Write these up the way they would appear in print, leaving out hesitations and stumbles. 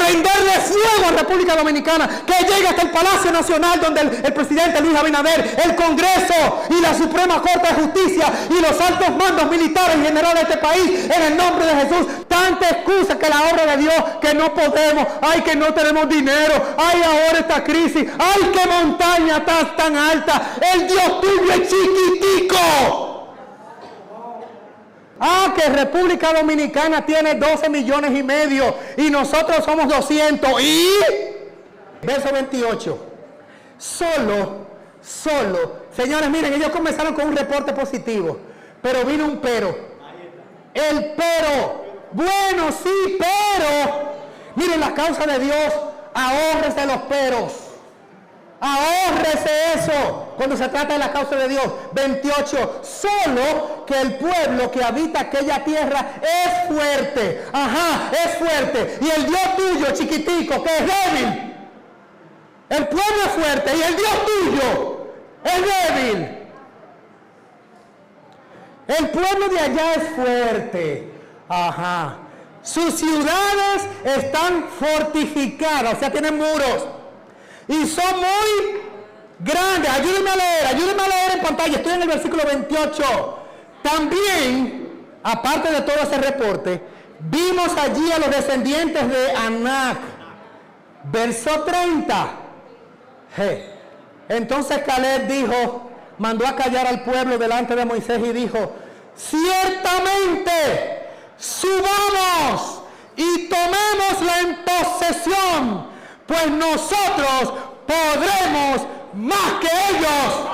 prenderle fuego a República Dominicana, que llegue hasta el Palacio Nacional, donde el presidente Luis Abinader, el Congreso y la Suprema Corte de Justicia y los altos mandos militares y generales de este país, en el nombre de Jesús. Tanta excusa que la obra de Dios, que no podemos, ay, que no tenemos dinero, ay, ahora esta crisis, ay, qué montaña tan alta, el Dios tuyo es chiquitico. Ah, que República Dominicana tiene 12 millones y medio y nosotros somos 200. Y verso 28. Solo, señores, miren, ellos comenzaron con un reporte positivo, pero vino un pero. El pero, bueno, sí, pero, miren, la causa de Dios, ahórrese los peros. Ahórrese eso cuando se trata de la causa de Dios. 28. Solo que el pueblo que habita aquella tierra es fuerte. Ajá, es fuerte. Y el Dios tuyo, chiquitico, que es débil. El pueblo es fuerte y el Dios tuyo es débil. El pueblo de allá es fuerte. Ajá. Sus ciudades están fortificadas, o sea, tienen muros. Y son muy grandes. Ayúdenme a leer en pantalla. Estoy en el versículo 28. También, aparte de todo ese reporte, vimos allí a los descendientes de Anac. Verso 30. Entonces Caleb mandó a callar al pueblo delante de Moisés y dijo: ciertamente, subamos y tomémosla en posesión, pues nosotros podremos más que ellos.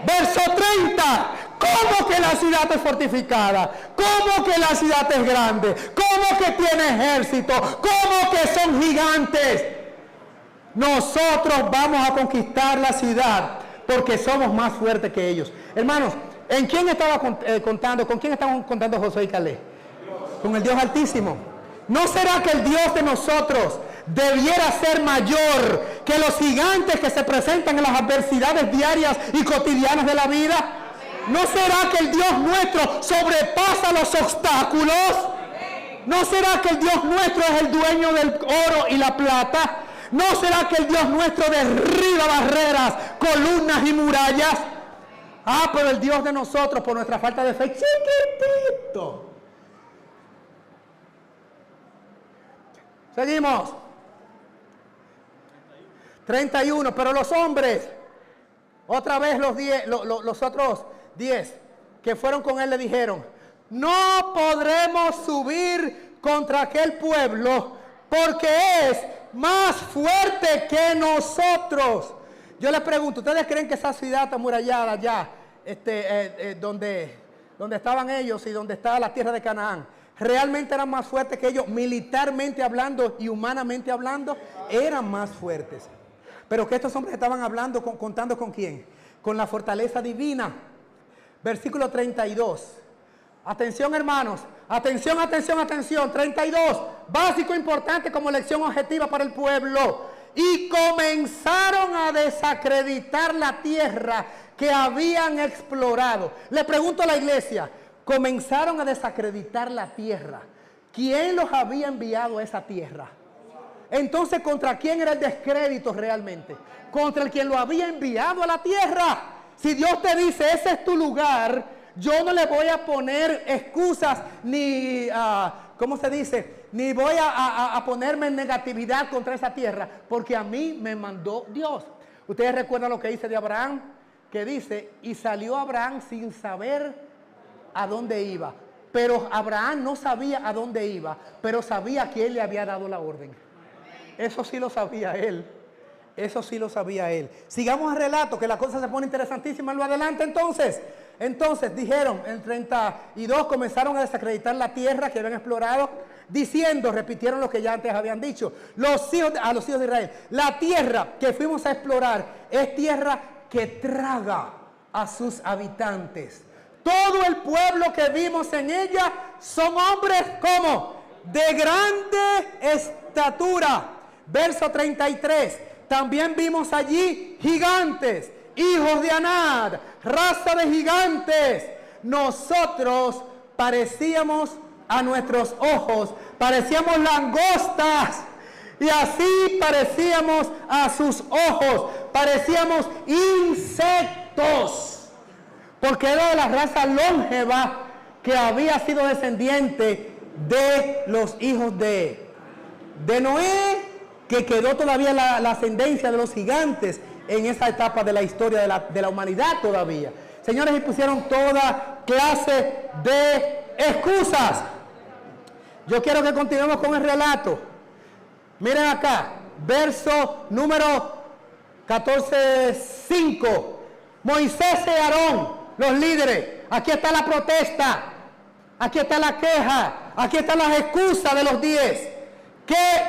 Verso 30. ¿Cómo que la ciudad es fortificada? ¿Cómo que la ciudad es grande? ¿Cómo que tiene ejército? ¿Cómo que son gigantes? Nosotros vamos a conquistar la ciudad porque somos más fuertes que ellos. Hermanos, ¿en quién estaba contando? ¿Con quién estaban contando Josué y Caleb? Con el Dios Altísimo. ¿No será que el Dios de nosotros debiera ser mayor que los gigantes que se presentan en las adversidades diarias y cotidianas de la vida? ¿No será que el Dios nuestro sobrepasa los obstáculos? ¿No será que el Dios nuestro es el dueño del oro y la plata? ¿No será que el Dios nuestro derriba barreras, columnas y murallas? Ah, pero el Dios de nosotros, por nuestra falta de fe, chiquitito. Seguimos. 31, pero los hombres, otra vez los otros 10 que fueron con él le dijeron: no podremos subir contra aquel pueblo porque es más fuerte que nosotros. Yo les pregunto, ¿ustedes creen que esa ciudad amurallada allá, donde estaban ellos y donde estaba la tierra de Canaán, realmente eran más fuertes que ellos, militarmente hablando y humanamente hablando? Eran más fuertes. Pero que estos hombres estaban hablando, contando con quién, con la fortaleza divina. Versículo 32. Atención, hermanos, atención. 32, básico, importante como lección objetiva para el pueblo. Y comenzaron a desacreditar la tierra que habían explorado. Le pregunto a la iglesia, comenzaron a desacreditar la tierra. ¿Quién los había enviado a esa tierra? Entonces, ¿contra quién era el descrédito realmente? Contra el quien lo había enviado a la tierra. Si Dios te dice, ese es tu lugar, yo no le voy a poner excusas ni, ¿cómo se dice? Ni voy a ponerme en negatividad contra esa tierra, porque a mí me mandó Dios. Ustedes recuerdan lo que dice de Abraham, que dice, y salió Abraham sin saber a dónde iba. Pero Abraham no sabía a dónde iba, pero sabía que él le había dado la orden. Eso sí lo sabía él. Eso sí lo sabía él. Sigamos el relato, que la cosa se pone interesantísima en lo adelante. Entonces dijeron, en 32 comenzaron a desacreditar la tierra que habían explorado, diciendo, repitieron lo que ya antes habían dicho, a los hijos de Israel: la tierra que fuimos a explorar es tierra que traga a sus habitantes. Todo el pueblo que vimos en ella son hombres como de grande estatura. Verso 33. También vimos allí gigantes, hijos de Anad, raza de gigantes. Nosotros parecíamos, a nuestros ojos, parecíamos langostas Y así parecíamos a sus ojos, parecíamos insectos, porque era de la raza longeva que había sido descendiente de los hijos de Noé, que quedó todavía la ascendencia de los gigantes en esa etapa de la historia de la humanidad todavía. Señores, y pusieron toda clase de excusas. Yo quiero que continuemos con el relato. Miren acá, verso número 14:5. Moisés y Aarón, los líderes, aquí está la protesta, aquí está la queja, aquí están las excusas de los 10.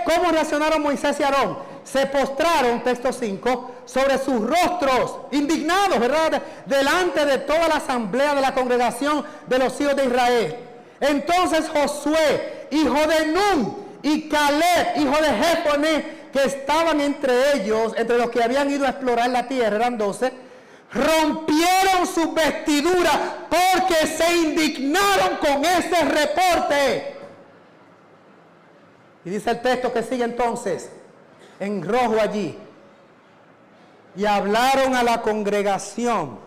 ¿Cómo reaccionaron Moisés y Aarón? Se postraron, texto 5, sobre sus rostros, indignados, ¿verdad? Delante de toda la asamblea de la congregación de los hijos de Israel. Entonces Josué, hijo de Nun, y Caleb, hijo de Jefone, que estaban entre ellos, entre los que habían ido a explorar la tierra, eran 12, rompieron sus vestiduras porque se indignaron con ese reporte. Y dice el texto que sigue entonces, en rojo allí. Y hablaron a la congregación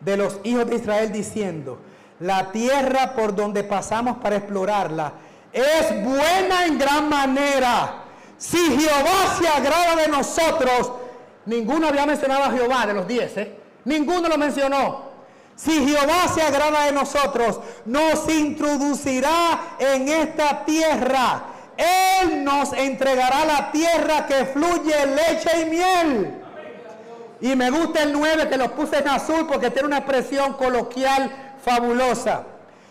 de los hijos de Israel diciendo: la tierra por donde pasamos para explorarla es buena en gran manera. Si Jehová se agrada de nosotros, ninguno había mencionado a Jehová de los 10, ninguno lo mencionó. Si Jehová se agrada de nosotros, nos introducirá en esta tierra. Él nos entregará la tierra que fluye leche y miel. Y me gusta el 9 que lo puse en azul porque tiene una expresión coloquial fabulosa.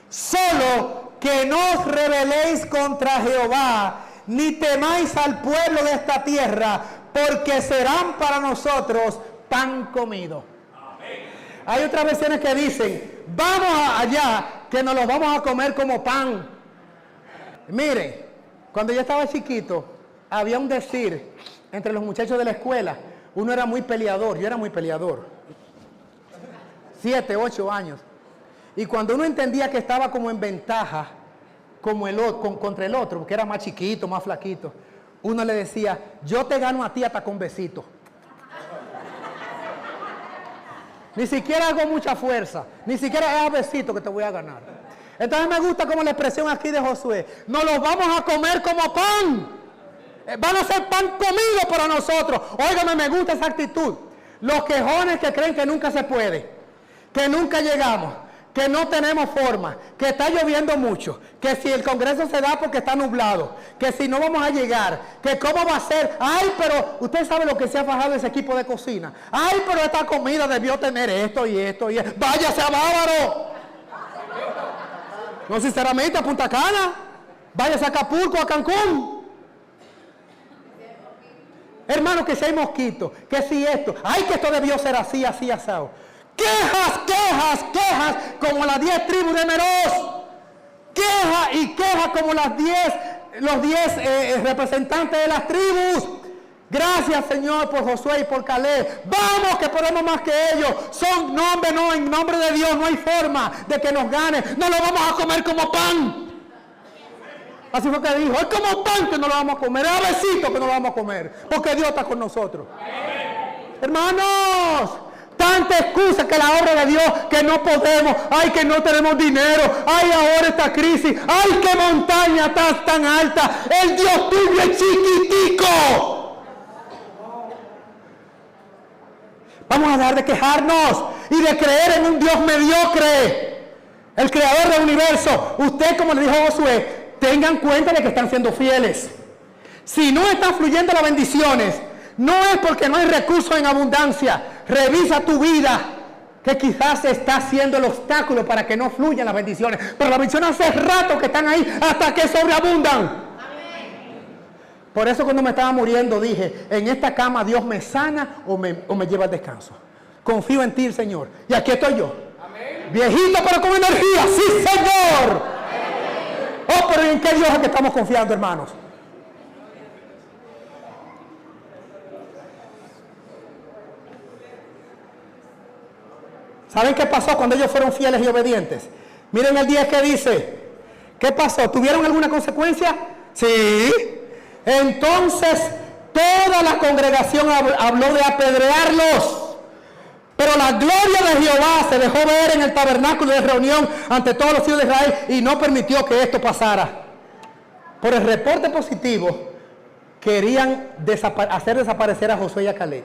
Solo que no os rebeléis contra Jehová, ni temáis al pueblo de esta tierra, porque serán para nosotros pan comido. Hay otras versiones que dicen: vamos allá, que nos los vamos a comer como pan. Miren, cuando yo estaba chiquito, había un decir entre los muchachos de la escuela. Uno era muy peleador, yo era muy peleador. 7, 8 años. Y cuando uno entendía que estaba como en ventaja como contra el otro, porque era más chiquito, más flaquito, uno le decía: yo te gano a ti hasta con besito. Ni siquiera hago mucha fuerza, ni siquiera es a besito que te voy a ganar. Entonces me gusta como la expresión aquí de Josué: nos los vamos a comer como pan. Van a ser pan comido para nosotros. Óigame, me gusta esa actitud. Los quejones que creen que nunca se puede, que nunca llegamos, que no tenemos forma, que está lloviendo mucho, que si el Congreso se da porque está nublado, que si no vamos a llegar, que cómo va a ser. Ay, pero usted sabe lo que se ha fajado ese equipo de cocina. Ay, pero esta comida debió tener esto y esto y esto. Váyase a Bávaro. No, sinceramente, a Punta Cana. Váyase a Acapulco, a Cancún. Hermano, que si hay mosquitos, que si esto, ay, que esto debió ser así, así, asado. Quejas, quejas, quejas, como las 10 tribus de Meroz. Queja y queja como los 10 representantes de las tribus. Gracias, Señor, por Josué y por Caleb. Vamos, que podemos más que ellos. Son nombres, no, en nombre de Dios no hay forma de que nos gane. No lo vamos a comer como pan. Así fue que dijo: es como pan que no lo vamos a comer, es a besito que no lo vamos a comer, porque Dios está con nosotros. Hermanos, tanta excusa que la obra de Dios, que no podemos, ay, que no tenemos dinero, ay, ahora esta crisis, ay, qué montaña tan alta, el Dios tuyo es chiquitico. Vamos a dejar de quejarnos y de creer en un Dios mediocre, el creador del universo. Usted, como le dijo Josué, tengan cuenta de que están siendo fieles. Si no están fluyendo las bendiciones, no es porque no hay recursos en abundancia. Revisa tu vida, que quizás está siendo el obstáculo para que no fluyan las bendiciones. Pero las bendiciones hace rato que están ahí hasta que sobreabundan. Amén. Por eso cuando me estaba muriendo dije: en esta cama Dios me sana o me lleva al descanso. Confío en ti, Señor. Y aquí estoy yo. Amén. Viejito pero con energía. Sí, Señor. Oh, pero ¿en qué Dios es que estamos confiando, hermanos? ¿Saben qué pasó cuando ellos fueron fieles y obedientes? Miren el 10 que dice. ¿Qué pasó? ¿Tuvieron alguna consecuencia? Sí. Entonces toda la congregación habló de apedrearlos. Pero la gloria de Jehová se dejó ver en el tabernáculo de reunión ante todos los hijos de Israel y no permitió que esto pasara. Por el reporte positivo, querían hacer desaparecer a Josué y a Caleb.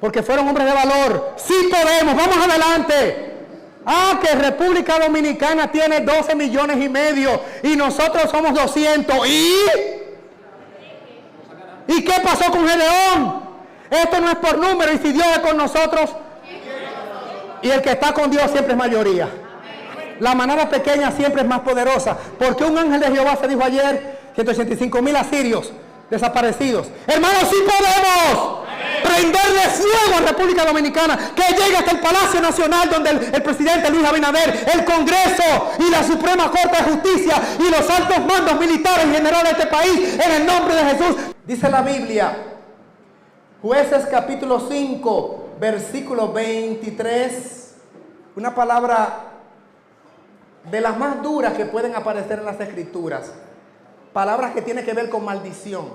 Porque fueron hombres de valor. Sí podemos, vamos adelante. Que República Dominicana tiene 12 millones y medio y nosotros somos 200. ¿Y qué pasó con Gedeón? Esto no es por número, y si Dios es con nosotros, y el que está con Dios siempre es mayoría. La manada pequeña siempre es más poderosa, porque un ángel de Jehová se dijo ayer, 185,000 asirios desaparecidos. Hermanos, sí podemos prenderle fuego a República Dominicana, que llegue hasta el Palacio Nacional, donde el presidente Luis Abinader, el Congreso y la Suprema Corte de Justicia y los altos mandos militares y generales de este país, en el nombre de Jesús. Dice la Biblia, Jueces capítulo 5, versículo 23, una palabra de las más duras que pueden aparecer en las Escrituras. Palabras que tienen que ver con maldición.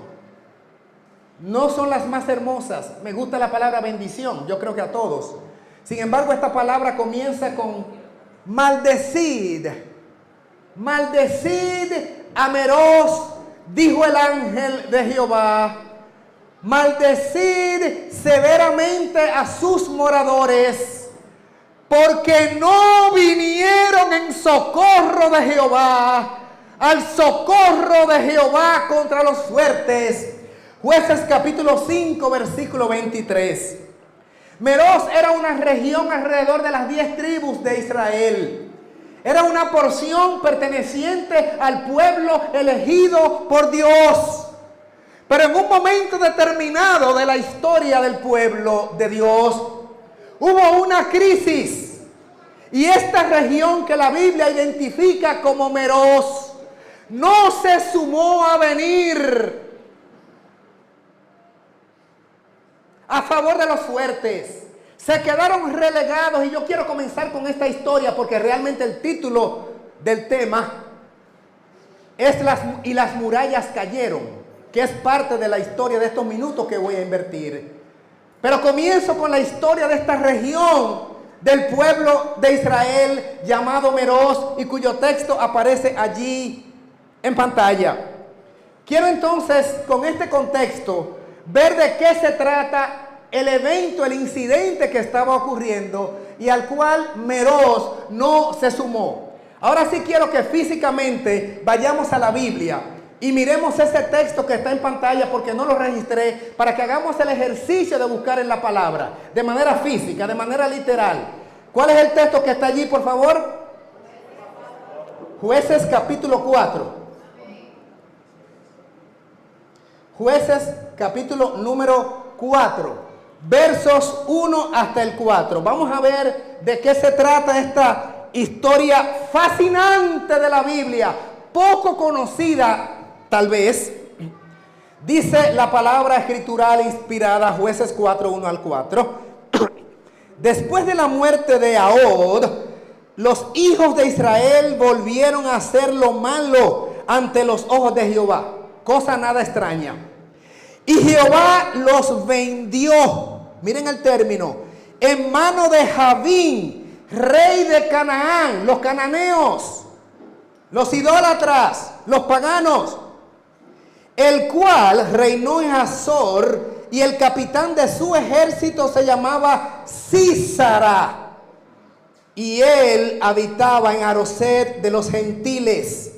No son las más hermosas. Me gusta la palabra bendición, yo creo que a todos. Sin embargo, esta palabra comienza con maldecid. Maldecid a Meroz, dijo el ángel de Jehová. Maldecid severamente a sus moradores, porque no vinieron en socorro de Jehová, al socorro de Jehová contra los fuertes. Jueces capítulo 5, versículo 23. Meroz era una región alrededor de las 10 tribus de Israel. Era una porción perteneciente al pueblo elegido por Dios. Pero en un momento determinado de la historia del pueblo de Dios, hubo una crisis. Y esta región que la Biblia identifica como Meroz, no se sumó a venir a favor de los fuertes. Se quedaron relegados, y yo quiero comenzar con esta historia porque realmente el título del tema es y las murallas cayeron, que es parte de la historia de estos minutos que voy a invertir. Pero comienzo con la historia de esta región del pueblo de Israel llamado Meroz, y cuyo texto aparece allí en pantalla. Quiero entonces, con este contexto, ver de qué se trata el evento, el incidente que estaba ocurriendo y al cual Meroz no se sumó. Ahora sí quiero que físicamente vayamos a la Biblia y miremos ese texto que está en pantalla, porque no lo registré, para que hagamos el ejercicio de buscar en la palabra, de manera física, de manera literal. ¿Cuál es el texto que está allí, por favor? Jueces capítulo 4. Jueces capítulo número 4, versos 1 hasta el 4. Vamos a ver de qué se trata esta historia fascinante de la Biblia, poco conocida tal vez. Dice la palabra escritural inspirada, Jueces 4, 1 al 4. Después de la muerte de Ahod, los hijos de Israel volvieron a hacer lo malo ante los ojos de Jehová, cosa nada extraña. Y Jehová los vendió, miren el término, en mano de Javín, rey de Canaán, los cananeos, los idólatras, los paganos, el cual reinó en Hazor, y el capitán de su ejército se llamaba Sísara, y él habitaba en Aroset de los gentiles.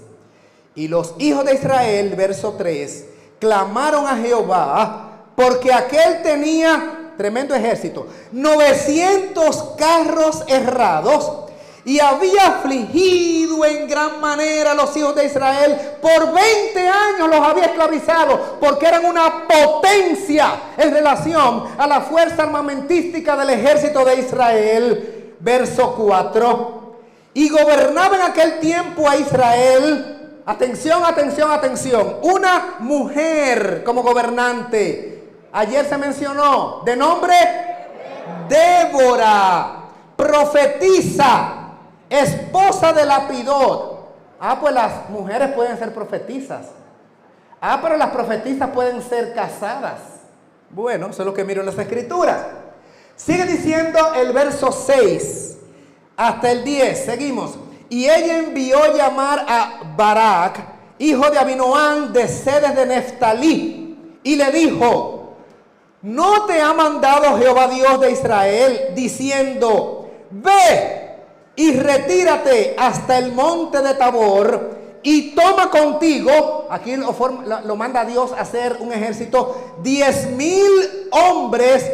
Y los hijos de Israel, verso 3, clamaron a Jehová, porque aquel tenía tremendo ejército, 900 carros herrados, y había afligido en gran manera a los hijos de Israel. Por 20 años los había esclavizado, porque eran una potencia en relación a la fuerza armamentística del ejército de Israel. Verso 4. Y gobernaba en aquel tiempo a Israel, atención, atención, atención, una mujer como gobernante. Ayer se mencionó, de nombre Débora, profetisa, esposa de Lapidot. Pues las mujeres pueden ser profetisas. Ah, pero las profetisas pueden ser casadas. Bueno, eso es lo que miro en las escrituras. Sigue diciendo el verso 6 hasta el 10. Seguimos. Y ella envió llamar a Barak, hijo de Abinoam, de Cedes de Neftalí, y le dijo: ¿no te ha mandado Jehová Dios de Israel, diciendo: ve y retírate hasta el monte de Tabor, y toma contigo, aquí lo manda Dios a hacer un ejército, 10,000 hombres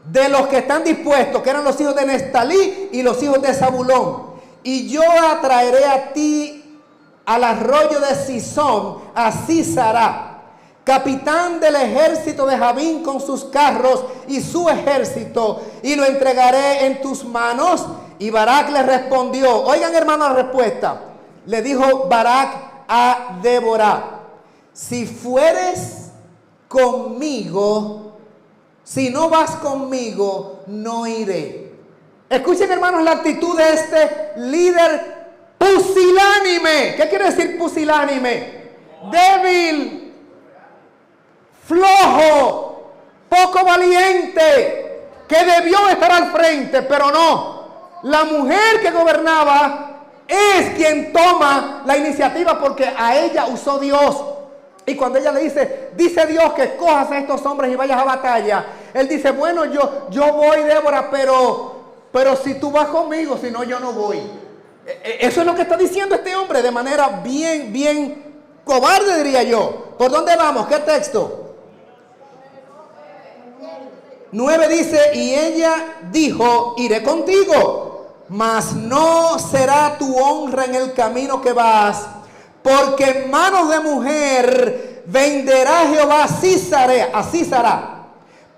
de los que están dispuestos, que eran los hijos de Neftalí y los hijos de Zabulón, y yo atraeré a ti al arroyo de Sison, a Sísara, capitán del ejército de Jabín, con sus carros y su ejército, y lo entregaré en tus manos. Y Barak le respondió, oigan hermanos la respuesta, le dijo Barak a Débora: si fueres conmigo, si no vas conmigo, no iré. Escuchen hermanos la actitud de este líder pusilánime. ¿Qué quiere decir pusilánime? Débil, flojo, poco valiente, que debió estar al frente, pero no. La mujer que gobernaba es quien toma la iniciativa, porque a ella usó Dios. Y cuando ella le dice Dios que cojas a estos hombres y vayas a batalla, él dice: bueno, yo voy, Débora, pero si tú vas conmigo, si no, yo no voy. Eso es lo que está diciendo este hombre de manera bien cobarde, diría yo. ¿Por dónde vamos? ¿Qué texto? 9 dice: y ella dijo: iré contigo, mas no será tu honra en el camino que vas, porque en manos de mujer venderá Jehová a Sísara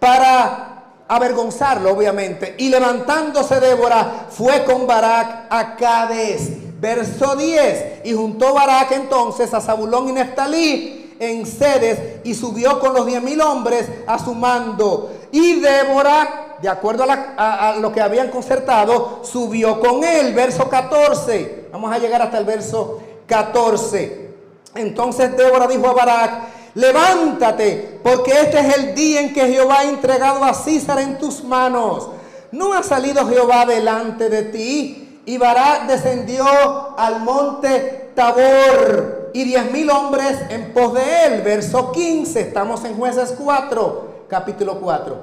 para avergonzarlo, obviamente. Y levantándose Débora, fue con Barak a Cades. Verso 10. Y juntó Barak entonces a Zabulón y Neftalí en Cedes, y subió con los 10,000 hombres a su mando. Y Débora, de acuerdo a lo que habían concertado, subió con él. Verso 14. Vamos a llegar hasta el verso 14. Entonces Débora dijo a Barak: levántate, porque este es el día en que Jehová ha entregado a Sísara en tus manos. ¿No ha salido Jehová delante de ti? Y Barak descendió al monte Tabor, y 10,000 hombres en pos de él. Verso 15, estamos en Jueces 4, capítulo 4.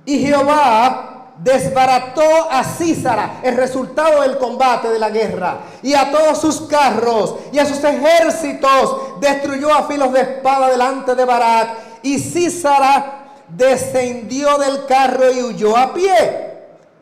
Y Jehová desbarató a Sísara, el resultado del combate, de la guerra, y a todos sus carros y a sus ejércitos destruyó a filos de espada delante de Barak. Y Sísara descendió del carro y huyó a pie,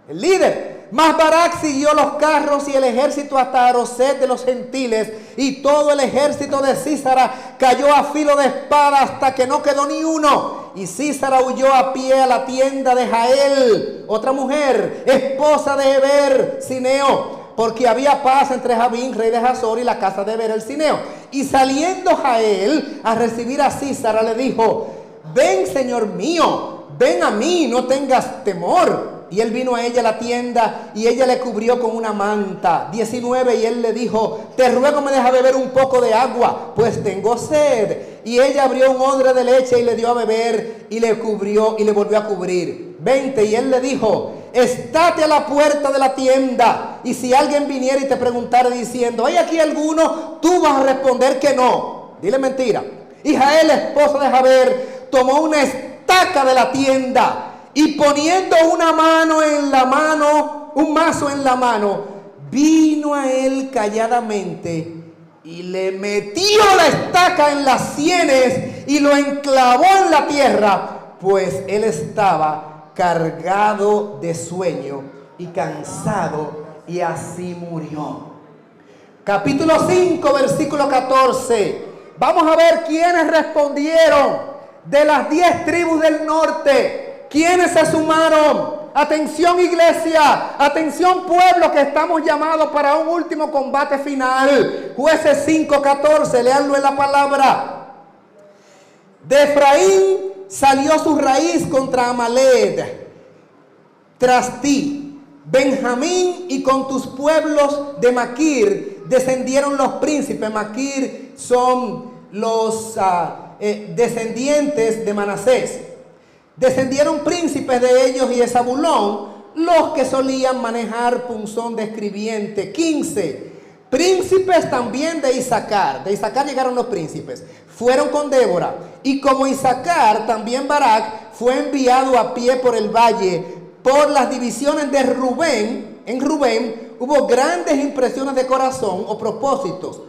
el líder. Mas Barak siguió los carros y el ejército hasta Aroset de los gentiles, y todo el ejército de Sísara cayó a filo de espada hasta que no quedó ni uno. Y Sísara huyó a pie a la tienda de Jael, otra mujer, esposa de Heber Cineo, porque había paz entre Jabín, rey de Hazor, y la casa de Heber el Cineo. Y saliendo Jael a recibir a Sísara, le dijo: ven, señor mío, ven a mí, no tengas temor. Y él vino a ella a la tienda, y ella le cubrió con una manta. 19, y él le dijo: te ruego me deja beber un poco de agua, pues tengo sed. Y ella abrió un odre de leche y le dio a beber, y le cubrió y le volvió a cubrir. 20, y él le dijo: estate a la puerta de la tienda, y si alguien viniera y te preguntara diciendo: ¿hay aquí alguno?, tú vas a responder que no. Dile mentira. Y Jael, esposa de Jaber, tomó una estaca de la tienda, y poniendo una mano en la mano, un mazo en la mano, vino a él calladamente y le metió la estaca en las sienes y lo enclavó en la tierra, pues él estaba cargado de sueño y cansado, y así murió. Capítulo 5, versículo 14. Vamos a ver quiénes respondieron de las 10 tribus del norte. ¿Quiénes se sumaron? Atención, iglesia, atención, pueblo, que estamos llamados para un último combate final. Jueces 5:14, leanlo en la palabra. De Efraín salió su raíz contra Amalek, tras ti, Benjamín, y con tus pueblos de Maquir descendieron los príncipes. Maquir son los descendientes de Manasés. Descendieron príncipes de ellos y de Zabulón, los que solían manejar punzón de escribiente. 15. Príncipes también de Isaacar. De Isaacar llegaron los príncipes. Fueron con Débora. Y como Isaacar, también Barak fue enviado a pie por el valle, por las divisiones de Rubén. En Rubén hubo grandes impresiones de corazón o propósitos.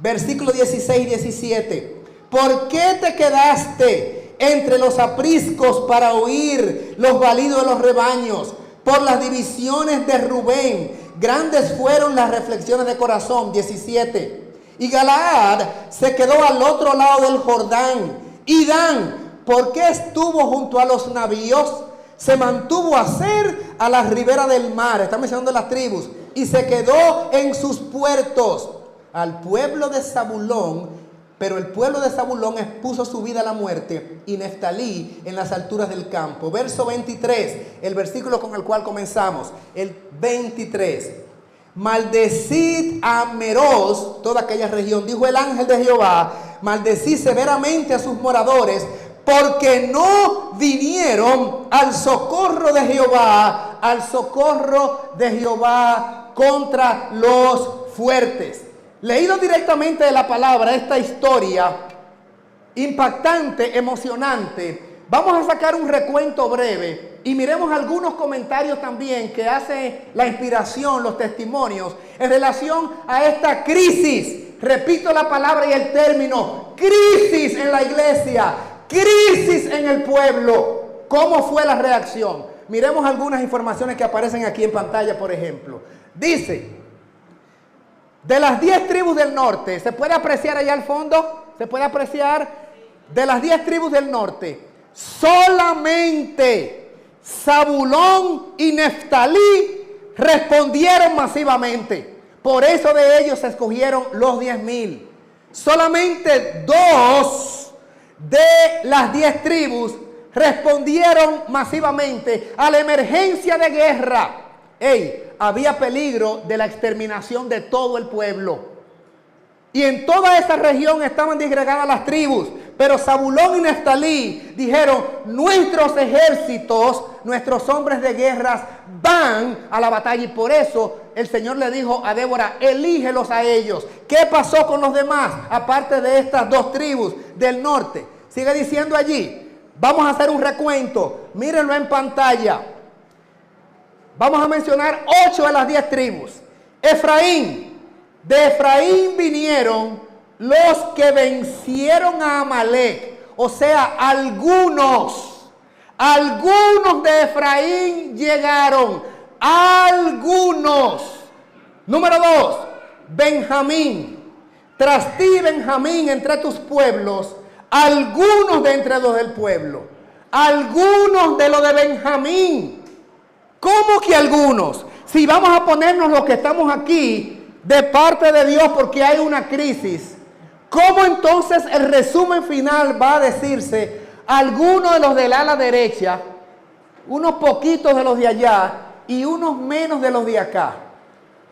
Versículos 16 y 17. ¿Por qué te quedaste entre los apriscos para oír los balidos de los rebaños? Por las divisiones de Rubén, grandes fueron las reflexiones de corazón. 17. Y Galaad se quedó al otro lado del Jordán. Y Dan, ¿por qué estuvo junto a los navíos? Se mantuvo a Ser a la ribera del mar. Está mencionando las tribus. Y se quedó en sus puertos. Al pueblo de Zabulón, pero el pueblo de Zabulón expuso su vida a la muerte, y Neftalí en las alturas del campo. Verso 23, el versículo con el cual comenzamos. El 23. Maldecid a Meroz, toda aquella región, dijo el ángel de Jehová, maldecid severamente a sus moradores, porque no vinieron al socorro de Jehová, contra los fuertes. Leído directamente de la palabra, esta historia impactante, emocionante, vamos a sacar un recuento breve y miremos algunos comentarios también que hace la inspiración, los testimonios en relación a esta crisis. Repito la palabra y el término: crisis en la iglesia, crisis en el pueblo. ¿Cómo fue la reacción? Miremos algunas informaciones que aparecen aquí en pantalla, por ejemplo. Dice: de las 10 tribus del norte, ¿se puede apreciar allá al fondo? ¿Se puede apreciar? De las 10 tribus del norte, solamente Zabulón y Neftalí respondieron masivamente. Por eso de ellos se escogieron los 10,000. Solamente 2 de las 10 tribus respondieron masivamente a la emergencia de guerra. Había peligro de la exterminación de todo el pueblo. Y en toda esa región estaban disgregadas las tribus. Pero Zabulón y Neftalí dijeron: nuestros ejércitos, nuestros hombres de guerras van a la batalla. Y por eso el Señor le dijo a Débora: elígelos a ellos. ¿Qué pasó con los demás? Aparte de estas 2 tribus del norte. Sigue diciendo allí. Vamos a hacer un recuento. Mírenlo en pantalla. Vamos a mencionar 8 de las 10 tribus. Efraín. De Efraín vinieron los que vencieron a Amalek. O sea, algunos de Efraín llegaron. Algunos. Número 2. Benjamín. Tras ti, Benjamín, entre tus pueblos, algunos de entre los del pueblo. Algunos de los de Benjamín. ¿Cómo que algunos? Si vamos a ponernos los que estamos aquí de parte de Dios porque hay una crisis, ¿cómo entonces el resumen final va a decirse? Algunos de los del ala derecha, unos poquitos de los de allá y unos menos de los de acá.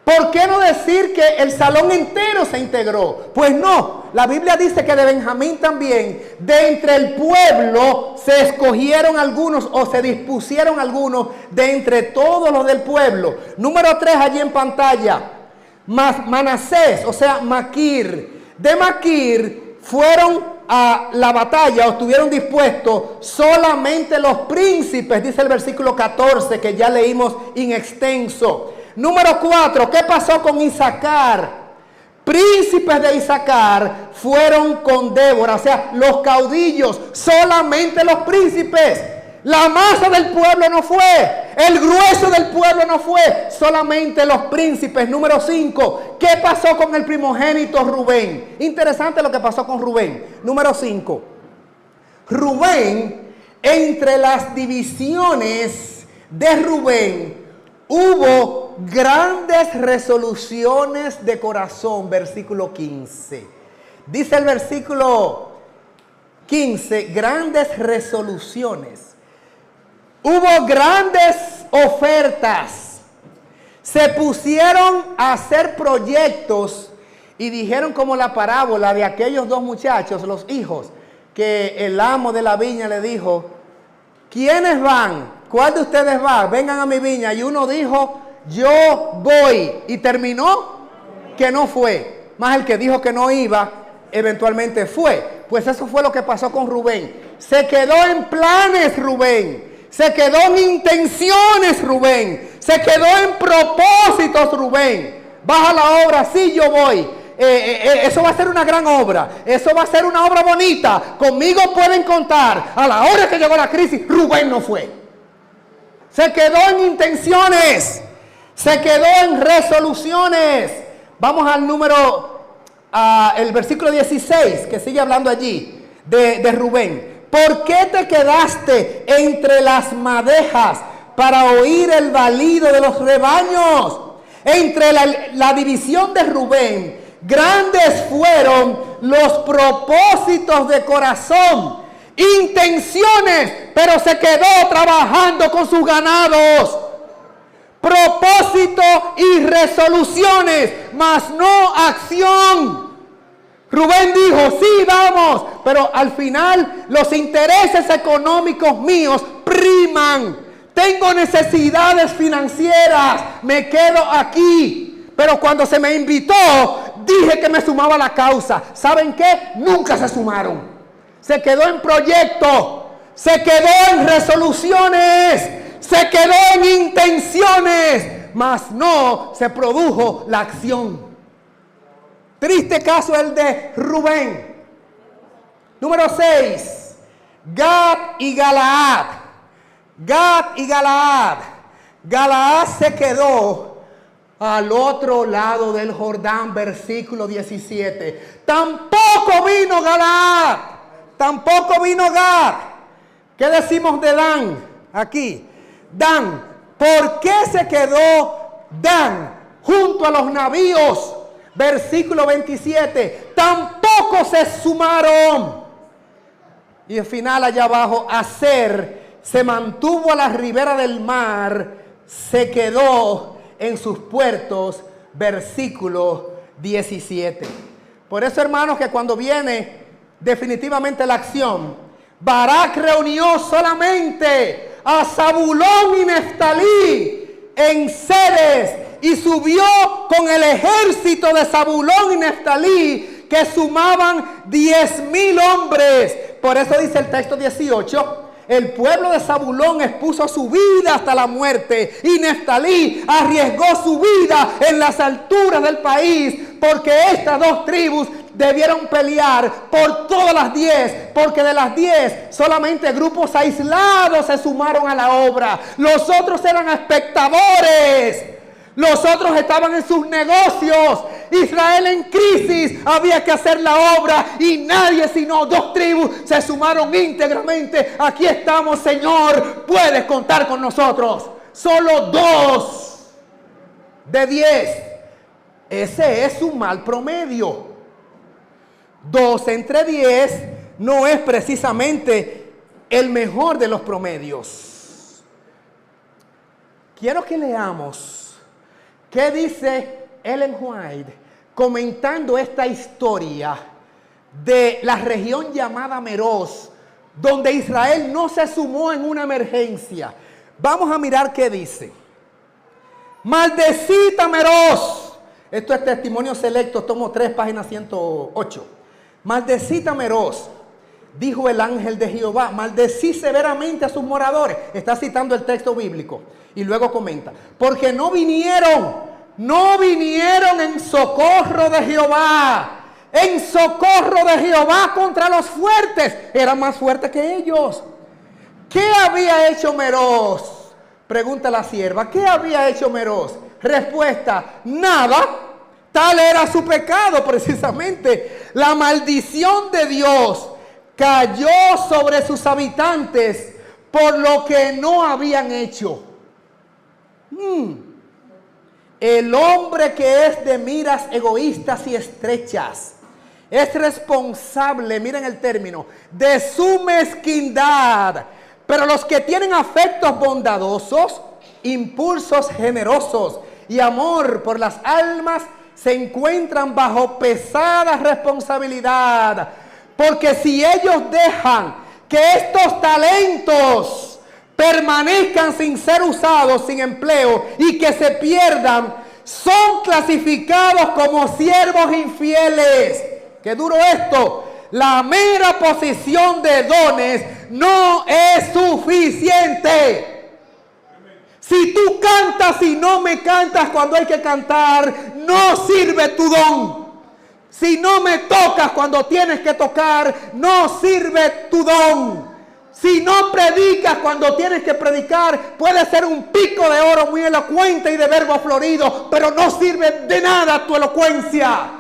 ¿Por qué no decir que el salón entero se integró? Pues no, la Biblia dice que de Benjamín también, de entre el pueblo, se escogieron algunos o se dispusieron algunos de entre todos los del pueblo. Número 3 allí en pantalla, Manasés, o sea, Maquir. De Maquir fueron a la batalla o estuvieron dispuestos solamente los príncipes, dice el versículo 14 que ya leímos in extenso. Número 4, ¿qué pasó con Isaacar? Príncipes de Isaacar fueron con Débora, o sea, los caudillos, solamente los príncipes. La masa del pueblo no fue, el grueso del pueblo no fue, solamente los príncipes. Número 5, ¿qué pasó con el primogénito Rubén? Interesante lo que pasó con Rubén. Número 5, Rubén, entre las divisiones de Rubén, hubo grandes resoluciones de corazón. Versículo 15. Dice el versículo 15, grandes resoluciones. Hubo grandes ofertas. Se pusieron a hacer proyectos Y dijeron como la parábola de aquellos dos muchachos, los hijos, que el amo de la viña le dijo, ¿quiénes van? ¿Cuál de ustedes va? Vengan a mi viña. Y uno dijo, yo voy. Y terminó que no fue. Más el que dijo que no iba, eventualmente fue. Pues eso fue lo que pasó con Rubén. Se quedó en planes Rubén. Se quedó en intenciones Rubén. Se quedó en propósitos Rubén. Baja la obra, sí, yo voy. Eso va a ser una gran obra. Eso va a ser una obra bonita. Conmigo pueden contar. A la hora que llegó la crisis, Rubén no fue. Se quedó en intenciones. Se quedó en resoluciones. Vamos al el versículo 16, que sigue hablando allí de Rubén. ¿Por qué te quedaste entre las madejas para oír el balido de los rebaños? Entre la división de Rubén, grandes fueron los propósitos de corazón, intenciones, pero se quedó trabajando con sus ganados. Propósito y resoluciones, mas no acción. Rubén dijo, sí, vamos, pero al final los intereses económicos míos priman. Tengo necesidades financieras, me quedo aquí. Pero cuando se me invitó, dije que me sumaba a la causa. ¿Saben qué? Nunca se sumaron. Se quedó en proyecto, se quedó en resoluciones, se quedó en intenciones, mas no se produjo la acción. Triste caso el de Rubén. Número 6, Gad y Galaad. Gad y Galaad. Galaad se quedó al otro lado del Jordán, versículo 17. Tampoco vino Galaad, tampoco vino Gad. ¿Qué decimos de Dan? Aquí, Dan. ¿Por qué se quedó Dan junto a los navíos? Versículo 27. Tampoco se sumaron. Y al final allá abajo, Aser se mantuvo a la ribera del mar, se quedó en sus puertos, versículo 17. Por eso, hermanos, que cuando viene definitivamente la acción, Barak reunió solamente a Zabulón y Neftalí en Ceres y subió con el ejército de Zabulón y Neftalí, que sumaban 10,000 hombres. Por eso dice el texto 18, el pueblo de Zabulón expuso su vida hasta la muerte y Neftalí arriesgó su vida en las alturas del país, porque estas dos tribus debieron pelear por todas las 10, porque de las 10 solamente grupos aislados se sumaron a la obra. Los otros eran espectadores. Los otros estaban en sus negocios. Israel en crisis, había que hacer la obra y nadie sino 2 tribus se sumaron íntegramente. Aquí estamos, Señor, puedes contar con nosotros. Solo 2 de 10. Ese es un mal promedio. 2 entre 10 no es precisamente el mejor de los promedios. Quiero que leamos ¿qué dice Ellen White comentando esta historia de la región llamada Meroz, donde Israel no se sumó en una emergencia? Vamos a mirar qué dice. Maldecita Meroz. Esto es Testimonio Selecto, tomo 3, página 108. Maldecita Meroz, dijo el ángel de Jehová, maldecí severamente a sus moradores. Está citando el texto bíblico. Y luego comenta, porque no vinieron en socorro de Jehová. En socorro de Jehová contra los fuertes. Eran más fuertes que ellos. ¿Qué había hecho Meroz? Pregunta la sierva. ¿Qué había hecho Meroz? Respuesta, nada. Tal era su pecado precisamente. La maldición de Dios cayó sobre sus habitantes por lo que no habían hecho. El hombre que es de miras egoístas y estrechas es responsable, miren el término, de su mezquindad. Pero los que tienen afectos bondadosos, impulsos generosos y amor por las almas se encuentran bajo pesada responsabilidad. Porque si ellos dejan que estos talentos permanezcan sin ser usados, sin empleo, y que se pierdan, son clasificados como siervos infieles. ¡Qué duro esto! La mera posesión de dones no es suficiente. Si tú cantas y no me cantas cuando hay que cantar, no sirve tu don. Si no me tocas cuando tienes que tocar, no sirve tu don. Si no predicas cuando tienes que predicar, puede ser un pico de oro muy elocuente y de verbo florido, pero no sirve de nada tu elocuencia.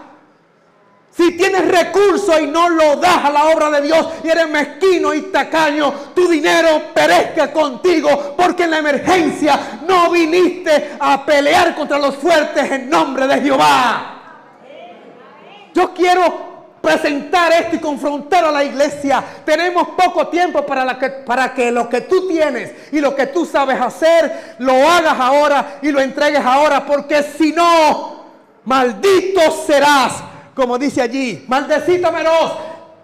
Si tienes recursos y no lo das a la obra de Dios y eres mezquino y tacaño, tu dinero perezca contigo, porque en la emergencia no viniste a pelear contra los fuertes en nombre de Jehová. Yo quiero presentar esto y confrontar a la iglesia. Tenemos poco tiempo para que lo que tú tienes y lo que tú sabes hacer, lo hagas ahora y lo entregues ahora, porque si no, maldito serás. Como dice allí, maldecito Meroz.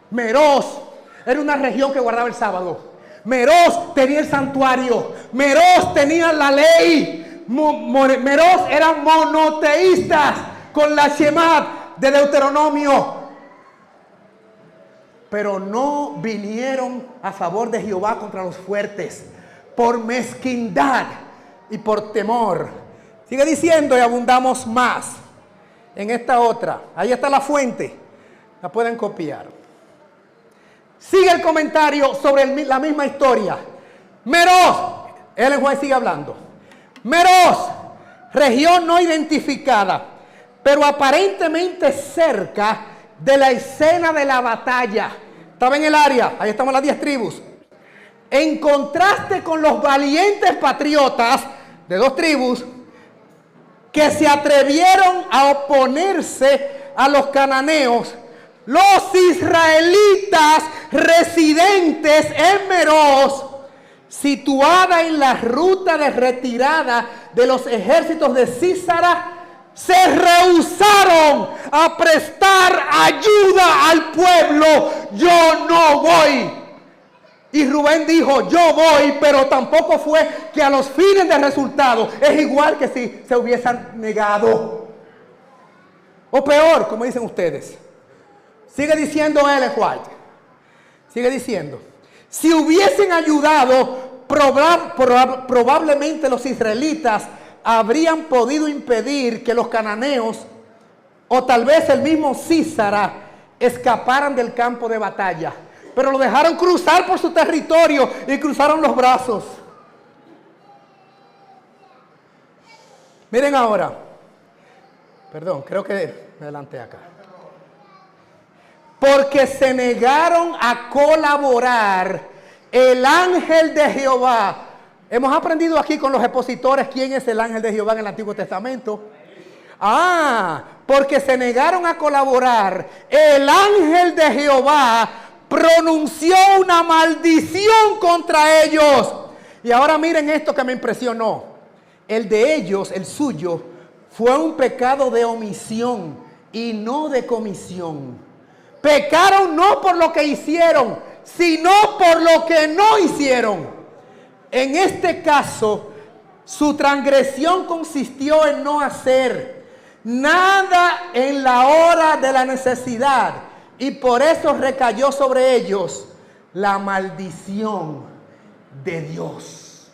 Meroz era una región que guardaba el sábado. Meroz tenía el santuario. Meroz tenía la ley. Meroz eran monoteístas con la Shemad de Deuteronomio. Pero no vinieron a favor de Jehová contra los fuertes, por mezquindad y por temor. Sigue diciendo y abundamos más. En esta otra, ahí está la fuente, la pueden copiar. Sigue el comentario sobre la misma historia. Meroz, Ellen White sigue hablando. Meroz, región no identificada, pero aparentemente cerca de la escena de la batalla. Estaba en el área, ahí estamos las 10 tribus. En contraste con los valientes patriotas de 2 tribus, que se atrevieron a oponerse a los cananeos, los israelitas residentes en Meroz, situada en la ruta de retirada de los ejércitos de Sísara, se rehusaron a prestar ayuda al pueblo. Yo no voy. Y Rubén dijo, yo voy, pero tampoco fue que a los fines del resultado es igual que si se hubiesen negado. O peor, como dicen ustedes. Sigue diciendo Ellen White. Sigue diciendo, si hubiesen ayudado, probablemente los israelitas habrían podido impedir que los cananeos, o tal vez el mismo Sísara, escaparan del campo de batalla. Pero lo dejaron cruzar por su territorio y cruzaron los brazos. Miren ahora. Perdón, creo que me adelanté acá. Porque se negaron a colaborar, el ángel de Jehová. Hemos aprendido aquí con los expositores quién es el ángel de Jehová en el Antiguo Testamento. Porque se negaron a colaborar, el ángel de Jehová pronunció una maldición contra ellos. Y ahora miren esto que me impresionó. El de ellos, el suyo, fue un pecado de omisión y no de comisión. Pecaron no por lo que hicieron, sino por lo que no hicieron. En este caso, su transgresión consistió en no hacer nada en la hora de la necesidad. Y por eso recayó sobre ellos la maldición de Dios.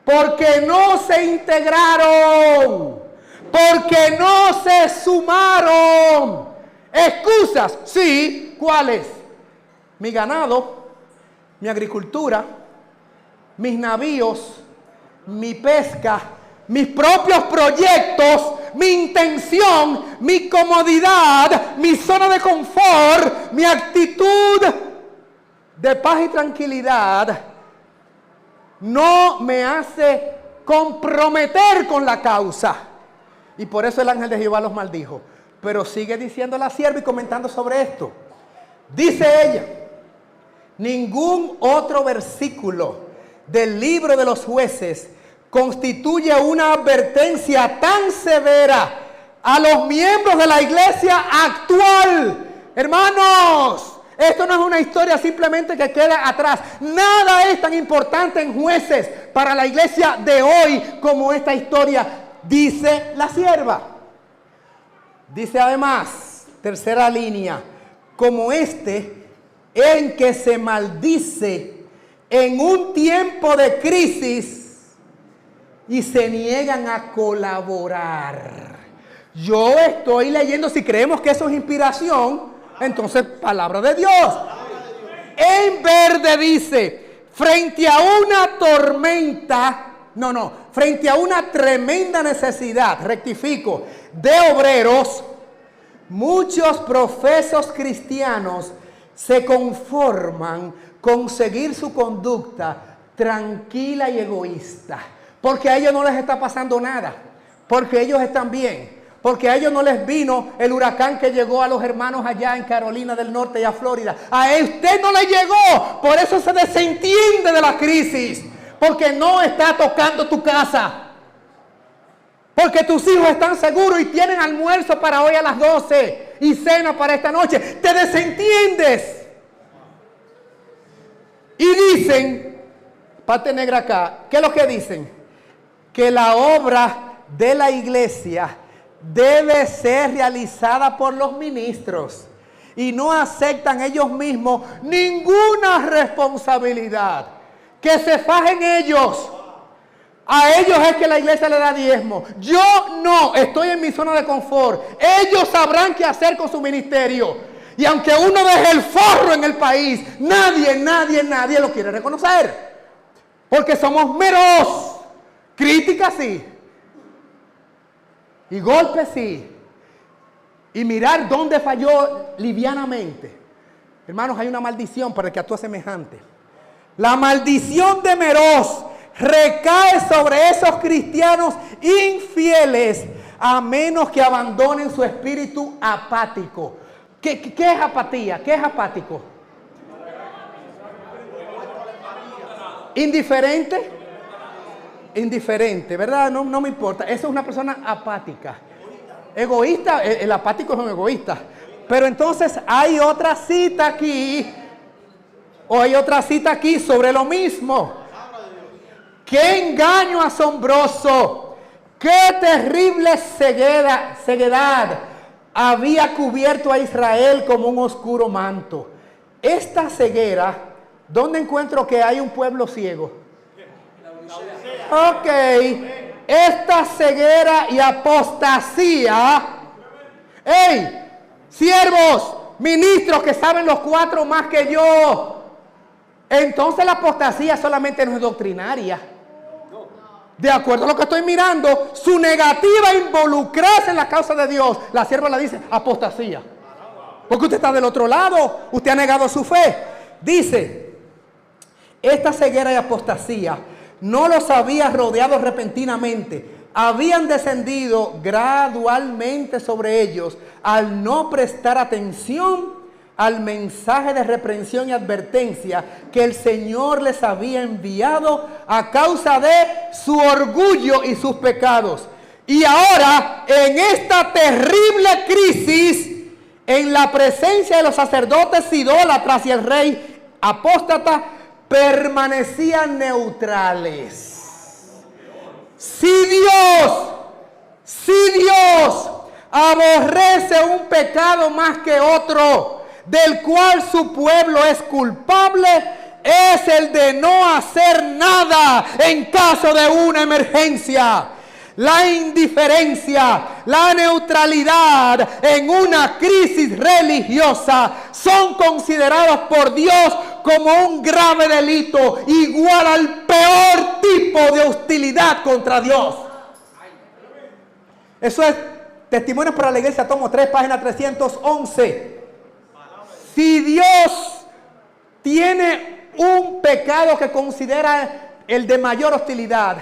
Porque no se integraron. Porque no se sumaron. Excusas, sí, ¿cuáles? Mi ganado, mi agricultura, mis navíos, mi pesca, mis propios proyectos, mi intención, mi comodidad, mi zona de confort, mi actitud de paz y tranquilidad no me hace comprometer con la causa. Y por eso el ángel de Jehová los maldijo. Pero sigue diciendo la sierva y comentando sobre esto. Dice ella, ningún otro versículo del libro de los jueces constituye una advertencia tan severa a los miembros de la iglesia actual. Hermanos, esto no es una historia simplemente que queda atrás. Nada es tan importante en Jueces para la iglesia de hoy como esta historia, dice la sierva. Dice además, tercera línea, como en que se maldice en un tiempo de crisis y se niegan a colaborar. Yo estoy leyendo, si creemos que eso es inspiración, entonces palabra de Dios. En verde dice, frente a una tormenta, frente a una tremenda necesidad, rectifico, de obreros, muchos profesos cristianos se conforman con seguir su conducta tranquila y egoísta, porque a ellos no les está pasando nada, porque ellos están bien, porque a ellos no les vino el huracán que llegó a los hermanos allá en Carolina del Norte y a Florida. A usted no le llegó, por eso se desentiende de la crisis, porque no está tocando tu casa. Porque tus hijos están seguros y tienen almuerzo para hoy a las 12 y cena para esta noche. Te desentiendes. Y dicen, parte negra acá, ¿qué es lo que dicen? Que la obra de la iglesia debe ser realizada por los ministros. Y no aceptan ellos mismos ninguna responsabilidad. Que se fajen ellos. A ellos es que la iglesia le da diezmo. Yo no, estoy en mi zona de confort. Ellos sabrán qué hacer con su ministerio. Y aunque uno deje el forro en el país, nadie lo quiere reconocer. Porque somos meros. Críticas sí. Y golpes sí. Y mirar dónde falló livianamente. Hermanos, hay una maldición para el que actúa semejante. La maldición de Meroz recae sobre esos cristianos infieles a menos que abandonen su espíritu apático. ¿Qué es apatía? ¿Qué es apático? ¿Indiferente? Indiferente, ¿verdad? No me importa. Eso es una persona apática. Egoísta, el apático es un egoísta. Pero entonces hay otra cita aquí. O hay otra cita aquí sobre lo mismo. ¡Qué engaño asombroso! ¡Qué terrible ceguedad había cubierto a Israel como un oscuro manto! Esta ceguera, ¿dónde encuentro que hay un pueblo ciego? Ok, esta ceguera y apostasía. ¡Ey! Siervos, ministros que saben los cuatro más que yo. Entonces la apostasía solamente no es doctrinaria. De acuerdo a lo que estoy mirando, su negativa a involucrarse en la causa de Dios, la sierva le dice apostasía. Porque usted está del otro lado, usted ha negado su fe. Dice, esta ceguera y apostasía no los había rodeado repentinamente. Habían descendido gradualmente sobre ellos al no prestar atención al mensaje de reprensión y advertencia que el Señor les había enviado a causa de su orgullo y sus pecados. Y ahora, en esta terrible crisis, en la presencia de los sacerdotes idólatras y el rey apóstata, permanecían neutrales. Si Dios aborrece un pecado más que otro, del cual su pueblo es culpable, es el de no hacer nada en caso de una emergencia. La indiferencia, la neutralidad en una crisis religiosa son considerados por Dios como un grave delito, igual al peor tipo de hostilidad contra Dios. Eso es Testimonios para la Iglesia, tomo 3, página 311. Si Dios tiene un pecado que considera el de mayor hostilidad,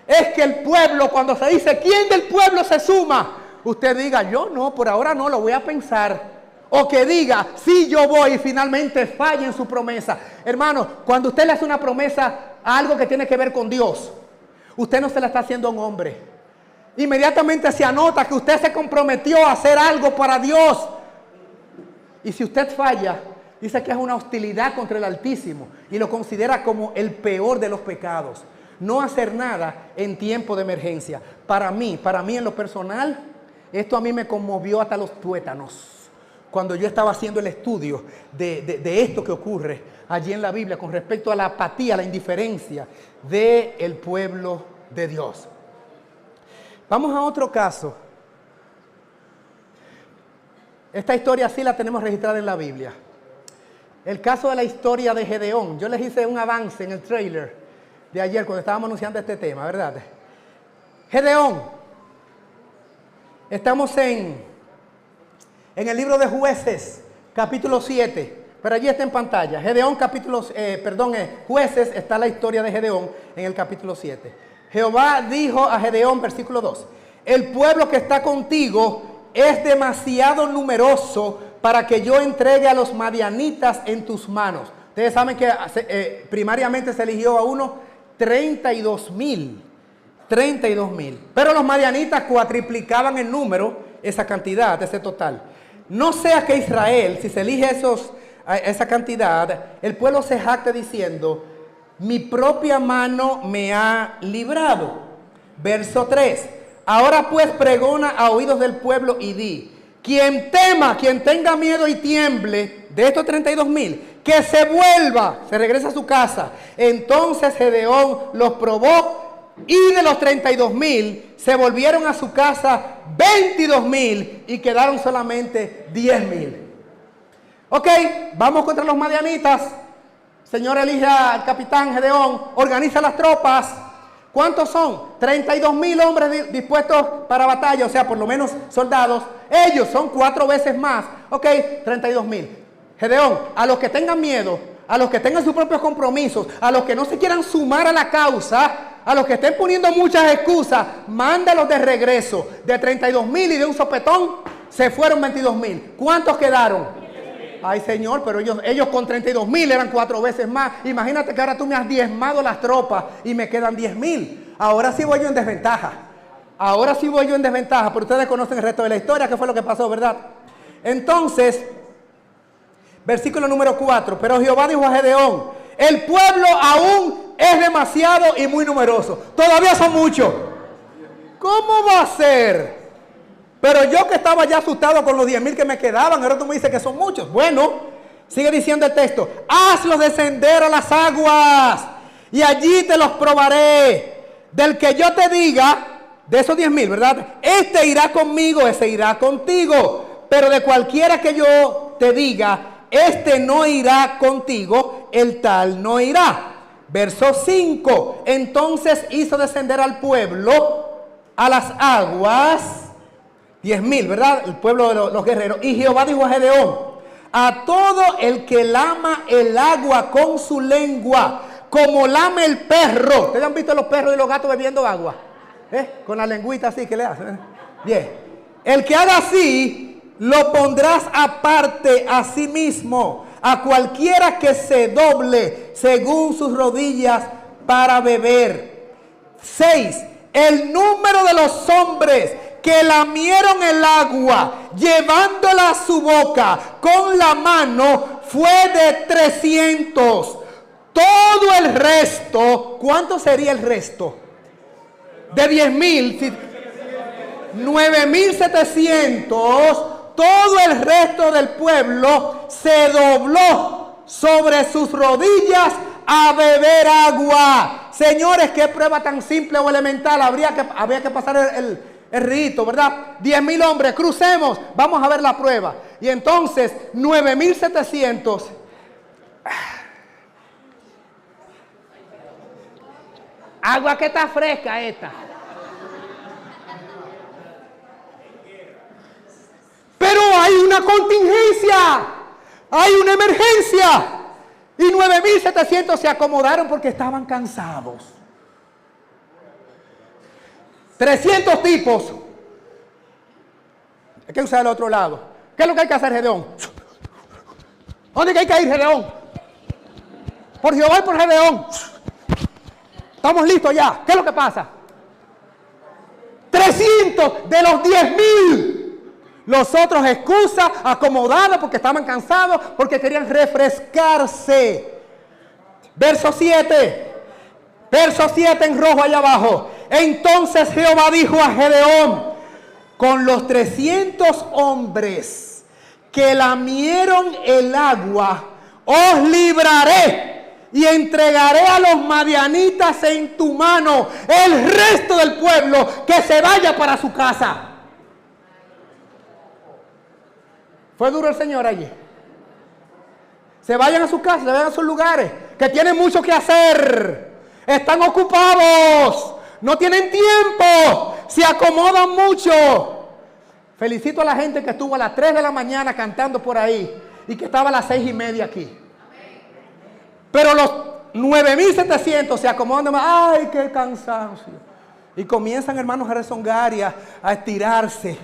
es que el pueblo, cuando se dice ¿quién del pueblo se suma? Usted diga, yo no, por ahora no, lo voy a pensar. O que diga, sí, yo voy, y finalmente falle en su promesa. Hermano, cuando usted le hace una promesa a algo que tiene que ver con Dios, usted no se la está haciendo a un hombre. Inmediatamente se anota que usted se comprometió a hacer algo para Dios. Y si usted falla, dice que es una hostilidad contra el Altísimo y lo considera como el peor de los pecados. No hacer nada en tiempo de emergencia. Para mí en lo personal, esto a mí me conmovió hasta los tuétanos. Cuando yo estaba haciendo el estudio de esto que ocurre allí en la Biblia con respecto a la apatía, la indiferencia del pueblo de Dios. Vamos a otro caso. Esta historia sí la tenemos registrada en la Biblia. El caso de la historia de Gedeón. Yo les hice un avance en el trailer de ayer cuando estábamos anunciando este tema, ¿verdad? Gedeón. Estamos en el libro de Jueces, capítulo 7. Pero allí está en pantalla. Gedeón, Jueces, está la historia de Gedeón en el capítulo 7. Jehová dijo a Gedeón, versículo 2, el pueblo que está contigo es demasiado numeroso para que yo entregue a los madianitas en tus manos. Ustedes saben que primariamente se eligió a uno 32,000. Pero los madianitas cuatriplicaban en número esa cantidad, ese total. No sea que Israel, si se elige esa cantidad, el pueblo se jacte diciendo, mi propia mano me ha librado. Verso 3. Ahora pues pregona a oídos del pueblo y di, quien tema, quien tenga miedo y tiemble de estos 32,000, que se vuelva, se regresa a su casa. Entonces Gedeón los probó y de los 32,000 se volvieron a su casa 22,000 y quedaron solamente 10,000. Ok, vamos contra los madianitas. Señor, elige al capitán Gedeón, organiza las tropas. ¿Cuántos son? 32,000 hombres dispuestos para batalla, o sea, por lo menos soldados. Ellos son 4 veces más. Ok, 32,000. Gedeón, a los que tengan miedo, a los que tengan sus propios compromisos, a los que no se quieran sumar a la causa, a los que estén poniendo muchas excusas, mándalos de regreso. De 32,000 y de un sopetón se fueron 22,000. ¿Cuántos quedaron? Ay, Señor, pero ellos con 32,000 eran 4 veces más. Imagínate que ahora tú me has diezmado las tropas y me quedan 10,000. Ahora sí voy yo en desventaja. Pero ustedes conocen el resto de la historia, qué fue lo que pasó, ¿verdad? Entonces, versículo número 4. Pero Jehová dijo a Gedeón, el pueblo aún es demasiado y muy numeroso. Todavía son muchos. ¿Cómo va a ser? Pero yo que estaba ya asustado con los 10,000 que me quedaban, ahora tú me dices que son muchos. Bueno, sigue diciendo el texto, hazlos descender a las aguas y allí te los probaré. Del que yo te diga, de esos 10,000, ¿verdad? Este irá conmigo, ese irá contigo. Pero de cualquiera que yo te diga, este no irá contigo, el tal no irá. Verso 5, entonces hizo descender al pueblo a las aguas, 10,000, ¿verdad? El pueblo de los guerreros. Y Jehová dijo a Gedeón, a todo el que lama el agua con su lengua, como lame el perro. ¿Ustedes han visto los perros y los gatos bebiendo agua? Con la lengüita así que le hacen. Bien. El que haga así, lo pondrás aparte a sí mismo, a cualquiera que se doble según sus rodillas para beber. 6. El número de los hombres que lamieron el agua, llevándola a su boca con la mano, fue de 300. Todo el resto, ¿cuánto sería el resto? De 10,000, 9,700. Todo el resto del pueblo se dobló sobre sus rodillas a beber agua. Señores, qué prueba tan simple o elemental. Había que pasar el rito, ¿verdad? 10,000 hombres, crucemos, vamos a ver la prueba. Y entonces 9,700. Agua que está fresca esta. Pero hay una contingencia, hay una emergencia. Y 9,700 se acomodaron porque estaban cansados. 300 tipos. Hay que usar el otro lado. ¿Qué es lo que hay que hacer, Gedeón? ¿Dónde hay que ir, Gedeón? Por Jehová y por Gedeón. Estamos listos ya. ¿Qué es lo que pasa? 300 de los 10,000. Los otros excusas, acomodados porque estaban cansados, porque querían refrescarse. Verso 7. Verso 7 en rojo allá abajo. Entonces Jehová dijo a Gedeón: con los 300 hombres que lamieron el agua, os libraré y entregaré a los madianitas en tu mano. El resto del pueblo que se vaya para su casa. Fue duro el Señor allí. Se vayan a su casa, se vayan a sus lugares, que tienen mucho que hacer. Están ocupados, no tienen tiempo, se acomodan mucho. Felicito a la gente que estuvo a las 3 de la mañana cantando por ahí y que estaba a las 6:30 aquí. Pero los 9,700 se acomodan. ¡Ay, qué cansancio! Y comienzan, hermanos, a rezongar y a estirarse.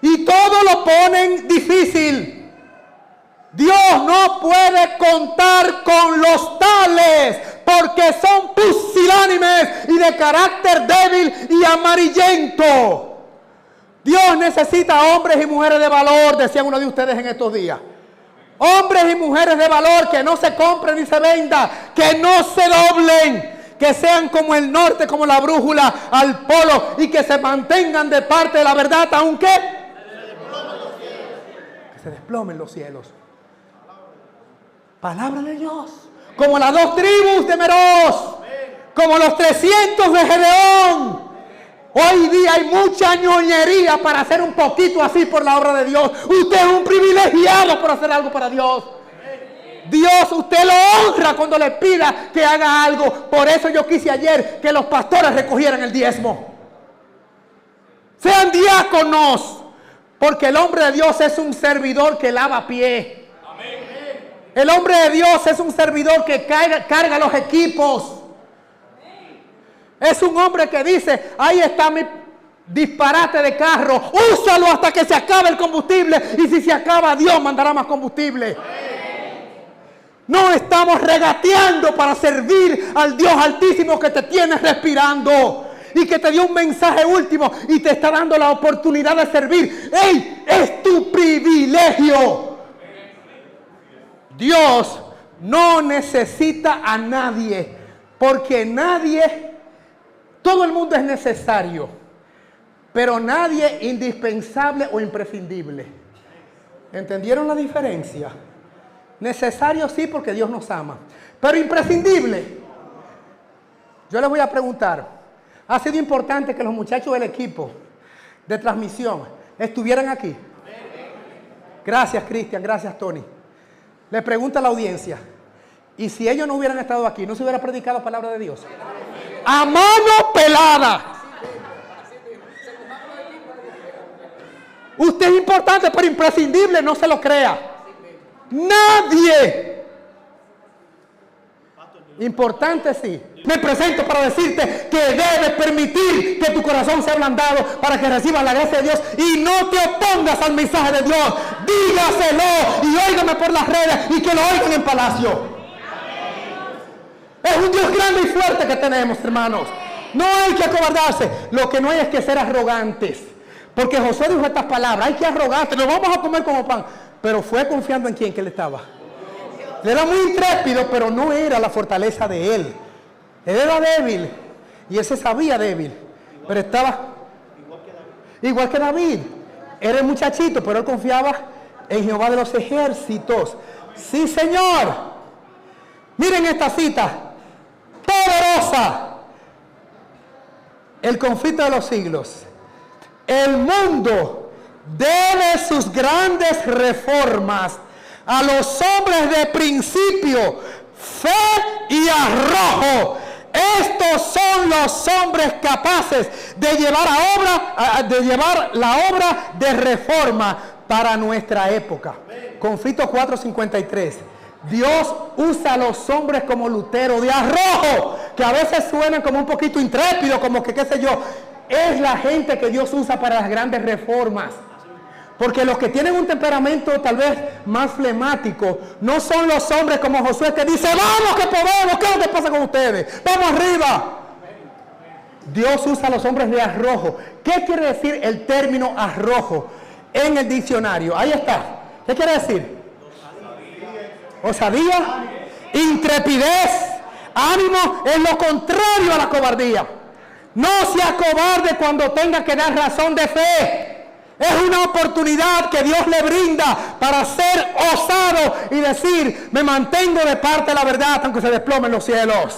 Y todo lo ponen difícil. Dios no puede contar con los tales, porque son pusilánimes y de carácter débil y amarillento. Dios necesita hombres y mujeres de valor, decía uno de ustedes en estos días. Hombres y mujeres de valor que no se compren ni se vendan, que no se doblen, que sean como el norte, como la brújula al polo, y que se mantengan de parte de la verdad, aunque se desplomen los cielos. Palabra de Dios. Como las 2 tribus de Meroz, como los 300 de Gedeón. Hoy día hay mucha ñoñería para hacer un poquito así por la obra de Dios. Usted es un privilegiado por hacer algo para Dios. Dios, usted lo honra cuando le pida que haga algo. Por eso yo quise ayer que los pastores recogieran el diezmo. Sean diáconos, porque el hombre de Dios es un servidor que lava pie. El hombre de Dios es un servidor que carga los equipos. Es un hombre que dice: ahí está mi disparate de carro, úsalo hasta que se acabe el combustible, y si se acaba, Dios mandará más combustible. No estamos regateando para servir al Dios Altísimo que te tiene respirando y que te dio un mensaje último y te está dando la oportunidad de servir. ¡Ey! Es tu privilegio. Dios no necesita a nadie, porque todo el mundo es necesario, pero nadie indispensable o imprescindible. ¿Entendieron la diferencia? Necesario sí, porque Dios nos ama, pero imprescindible. Yo les voy a preguntar: ¿ha sido importante que los muchachos del equipo de transmisión estuvieran aquí? Gracias, Cristian, gracias, Tony. Le pregunto a la audiencia: ¿y si ellos no hubieran estado aquí, no se hubiera predicado la palabra de Dios? A mano pelada. Usted es importante, pero imprescindible, no se lo crea. Nadie. Importante sí. Me presento para decirte que debes permitir que tu corazón sea ablandado para que recibas la gracia de Dios y no te opongas al mensaje de Dios. Dígaselo y óigame por las redes y que lo oigan en palacio. Es un Dios grande y fuerte que tenemos, hermanos. No hay que acobardarse. Lo que no hay es que ser arrogantes. Porque Josué dijo estas palabras: hay que arrogarse, nos vamos a comer como pan. Pero fue confiando en quién que él estaba. Él era muy intrépido, pero no era la fortaleza de él. Él era débil y él se sabía débil, pero estaba igual que David. Era el muchachito, pero él confiaba en Jehová de los ejércitos. Sí, Señor. Miren esta cita poderosa. El conflicto de los siglos. El mundo debe sus grandes reformas a los hombres de principio, fe y arrojo. Estos son los hombres capaces de llevar la obra de reforma para nuestra época. Conflicto 4:53. Dios usa a los hombres como Lutero, de arrojo, que a veces suenan como un poquito intrépidos, como que qué sé yo. Es la gente que Dios usa para las grandes reformas. Porque los que tienen un temperamento tal vez más flemático no son los hombres como Josué, que dice: vamos que podemos, ¿qué es lo que pasa con ustedes? Vamos arriba. Dios usa a los hombres de arrojo. ¿Qué quiere decir el término arrojo en el diccionario? Ahí está. ¿Qué quiere decir? Osadía, intrepidez, ánimo, es lo contrario a la cobardía. No sea cobarde cuando tenga que dar razón de fe. Es una oportunidad que Dios le brinda para ser osado y decir, me mantengo de parte de la verdad aunque se desplomen los cielos.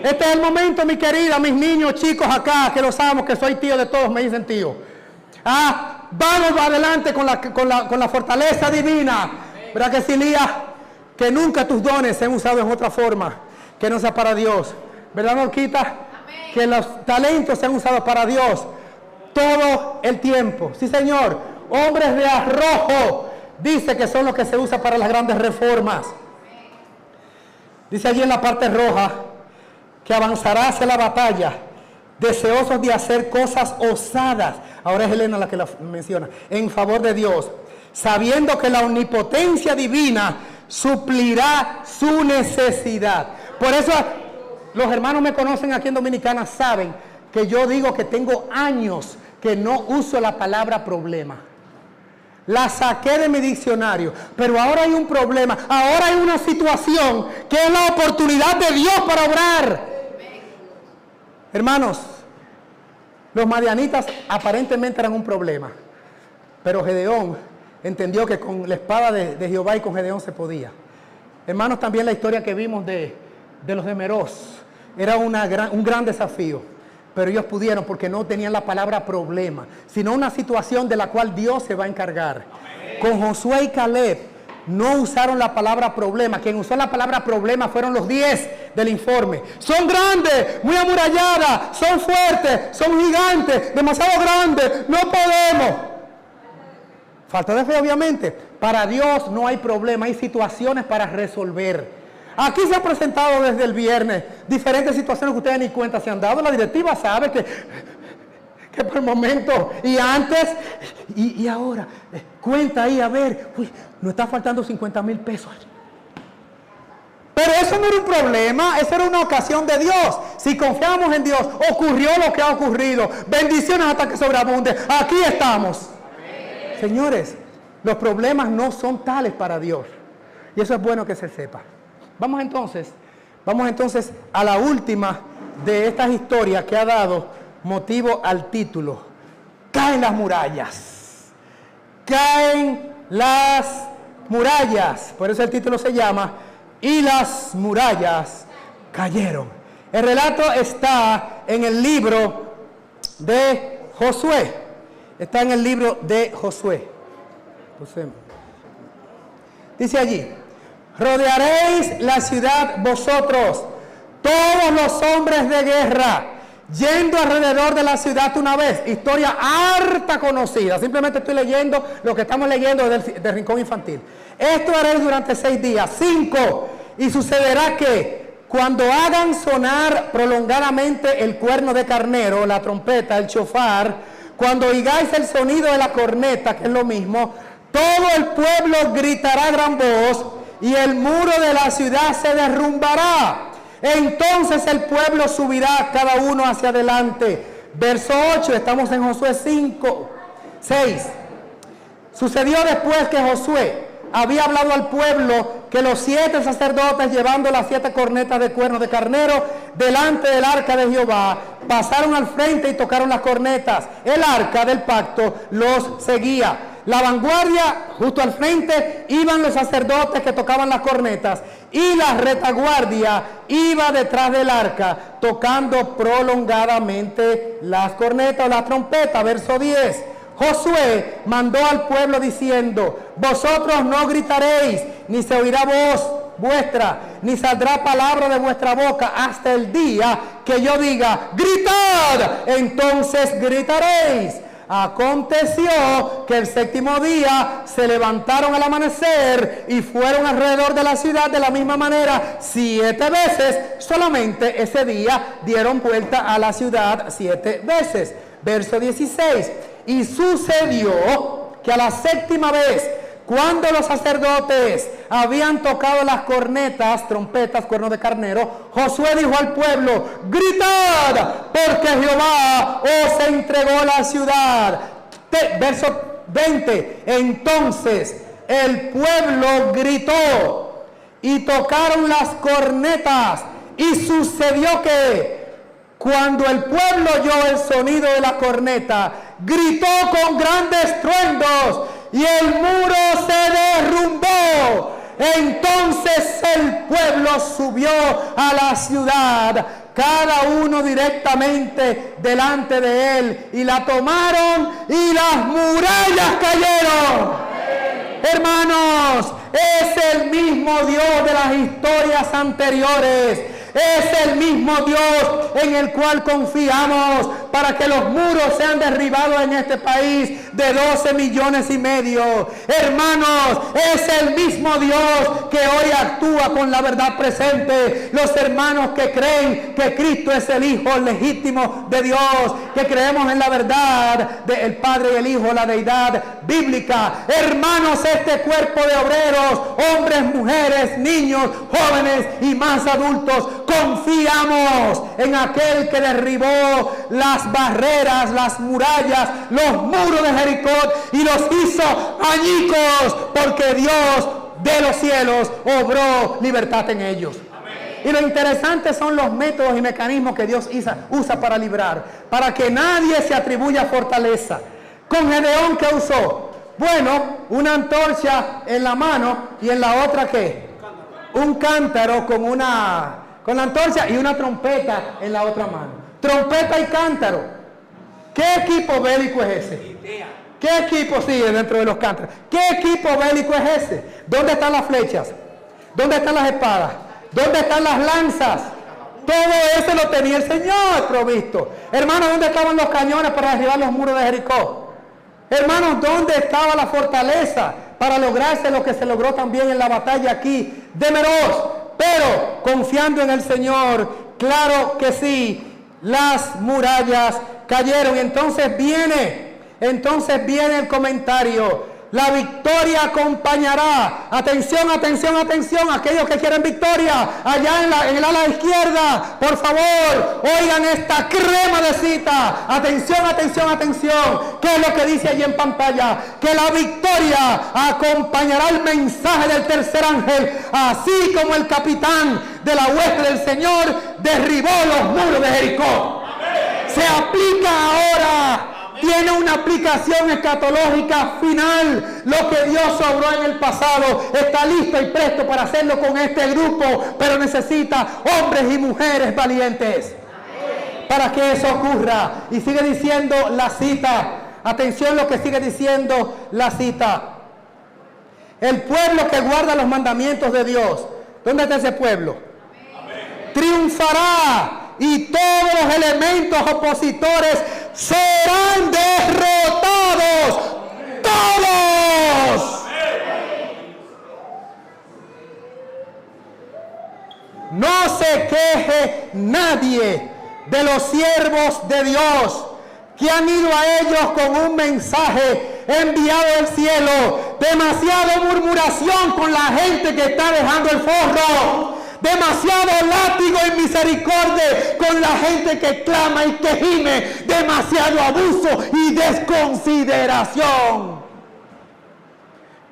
Este es el momento, mi querida, mis niños, chicos acá, que lo sabemos que soy tío de todos, me dicen tío. Vamos adelante con la fortaleza divina. ¿Verdad que sí, Lía? Que nunca tus dones sean usados en otra forma que no sea para Dios. ¿Verdad, Norquita? Que los talentos sean usados para Dios todo el tiempo. Sí, Señor. Hombres de arrojo, dice que son los que se usan para las grandes reformas. Dice allí en la parte roja que avanzará hacia la batalla, deseosos de hacer cosas osadas. Ahora es Elena la que la menciona, en favor de Dios, sabiendo que la omnipotencia divina suplirá su necesidad. Por eso los hermanos me conocen aquí en Dominicana, saben que yo digo que tengo años que no uso la palabra problema. La saqué de mi diccionario, pero ahora hay un problema, ahora hay una situación que es la oportunidad de Dios para obrar. Hermanos, los madianitas aparentemente eran un problema, pero Gedeón entendió que con la espada de Jehová y con Gedeón se podía. Hermanos, también la historia que vimos de los de Meroz era un gran desafío, pero ellos pudieron porque no tenían la palabra problema, sino una situación de la cual Dios se va a encargar. Amén. Con Josué y Caleb no usaron la palabra problema. Quien usó la palabra problema fueron los 10 del informe. Son grandes, muy amuralladas, son fuertes, son gigantes, demasiado grandes, no podemos. Falta de fe, obviamente. Para Dios no hay problema, hay situaciones para resolver. Aquí se ha presentado desde el viernes diferentes situaciones que ustedes ni cuenta se han dado. La directiva sabe que por el momento y antes y ahora, cuenta ahí, a ver, uy, nos está faltando 50,000 pesos. Pero eso no era un problema, eso era una ocasión de Dios. Si confiamos en Dios, ocurrió lo que ha ocurrido. Bendiciones hasta que sobreabunde. Aquí estamos. Amén. Señores, los problemas no son tales para Dios. Y eso es bueno que se sepa. Vamos entonces a la última de estas historias que ha dado motivo al título. Caen las murallas. Caen las murallas. Por eso el título se llama Y las murallas cayeron. El relato está en el libro de Josué. Está en el libro de Josué. Dice allí: rodearéis la ciudad vosotros, todos los hombres de guerra, yendo alrededor de la ciudad una vez. Historia harta conocida. Simplemente estoy leyendo lo que estamos leyendo del Rincón Infantil. Esto haréis durante 6 días. 5. Y sucederá que cuando hagan sonar prolongadamente el cuerno de carnero, la trompeta, el shofar, cuando oigáis el sonido de la corneta, que es lo mismo, todo el pueblo gritará a gran voz y el muro de la ciudad se derrumbará. Entonces el pueblo subirá cada uno hacia adelante. Verso 8, estamos en Josué 6. Sucedió después que Josué había hablado al pueblo que los 7 sacerdotes, llevando las 7 cornetas de cuerno de carnero delante del arca de Jehová, pasaron al frente y tocaron las cornetas. El arca del pacto los seguía. La vanguardia, justo al frente, iban los sacerdotes que tocaban las cornetas, y la retaguardia iba detrás del arca, tocando prolongadamente las cornetas o la trompeta. Verso 10. Josué mandó al pueblo diciendo: vosotros no gritaréis, ni se oirá voz vuestra, ni saldrá palabra de vuestra boca hasta el día que yo diga: gritad, entonces gritaréis. Aconteció que el 7º día se levantaron al amanecer y fueron alrededor de la ciudad de la misma manera 7 veces. Solamente ese día dieron vuelta a la ciudad 7 veces. Verso 16. Y sucedió que a la 7ª vez, Cuando los sacerdotes habían tocado las cornetas, trompetas, cuernos de carnero, Josué dijo al pueblo: gritad, porque Jehová os entregó la ciudad. Verso 20. Entonces el pueblo gritó y tocaron las cornetas, y sucedió que cuando el pueblo oyó el sonido de la corneta, gritó con grandes estruendos y el muro se derrumbó. Entonces el pueblo subió a la ciudad, cada uno directamente delante de él, y la tomaron y las murallas cayeron. Hermanos, es el mismo Dios de las historias anteriores. Es el mismo Dios en el cual confiamos para que los muros sean derribados en este país de 12 millones y medio. Hermanos, es el mismo Dios que hoy actúa con la verdad presente. Los hermanos que creen que Cristo es el Hijo legítimo de Dios, que creemos en la verdad del Padre y el Hijo, la deidad bíblica. Hermanos, este cuerpo de obreros, hombres, mujeres, niños, jóvenes y más adultos, confiamos en aquel que derribó las barreras, las murallas, los muros de Jericó y los hizo añicos, porque Dios de los cielos obró libertad en ellos. Y lo interesante son los métodos y mecanismos que Dios usa para librar, para que nadie se atribuya fortaleza. Con Gedeón, ¿qué usó? Bueno, una antorcha en la mano y en la otra, ¿qué? Un cántaro con la antorcha y una trompeta en la otra mano. Trompeta y cántaro. ¿Qué equipo bélico es ese? ¿Qué equipo sigue dentro de los cántaros? ¿Qué equipo bélico es ese? ¿Dónde están las flechas? ¿Dónde están las espadas? ¿Dónde están las lanzas? Todo eso lo tenía el Señor provisto. Hermanos, ¿dónde estaban los cañones para derribar los muros de Jericó? Hermanos, ¿dónde estaba la fortaleza para lograrse lo que se logró también en la batalla aquí de Meroz? Pero confiando en el Señor, claro que sí, las murallas cayeron. Entonces viene el comentario: la victoria acompañará. Atención, atención, atención, aquellos que quieren victoria, allá en el ala izquierda, por favor, oigan esta crema de cita. Atención, atención, atención. ¿Qué es lo que dice allí en pantalla? Que la victoria acompañará el mensaje del tercer ángel, así como el capitán de la hueste del Señor derribó los muros de Jericó. Se aplica ahora. Tiene una aplicación escatológica final. Lo que Dios obró en el pasado está listo y presto para hacerlo con este grupo, pero necesita hombres y mujeres valientes para que eso ocurra. Y sigue diciendo la cita. Atención lo que sigue diciendo la cita. El pueblo que guarda los mandamientos de Dios. ¿Dónde está ese pueblo? Triunfará, y todos los elementos opositores serán derrotados. ¡Todos! No se queje nadie de los siervos de Dios que han ido a ellos con un mensaje enviado del cielo. Demasiada murmuración con la gente que está dejando el forro. Demasiado látigo y misericordia con la gente que clama y que gime. Demasiado abuso y desconsideración.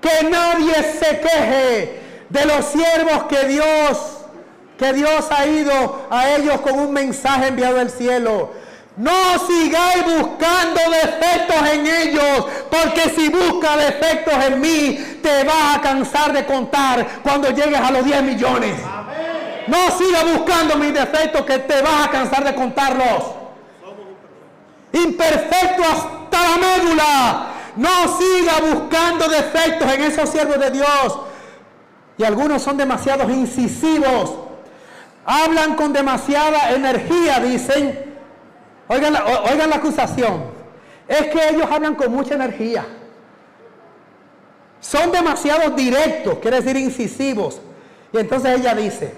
Que nadie se queje de los siervos que Dios ha ido a ellos con un mensaje enviado del cielo. No sigáis buscando defectos en ellos, porque si buscas defectos en mí, te vas a cansar de contar cuando llegues a los 10 millones. No sigas buscando mis defectos, que te vas a cansar de contarlos. Imperfecto hasta la médula. No siga buscando defectos en esos siervos de Dios. Y algunos son demasiados incisivos. Hablan con demasiada energía, dicen. Oigan la acusación. Es que ellos hablan con mucha energía. Son demasiado directos, quiere decir incisivos. Y entonces ella dice: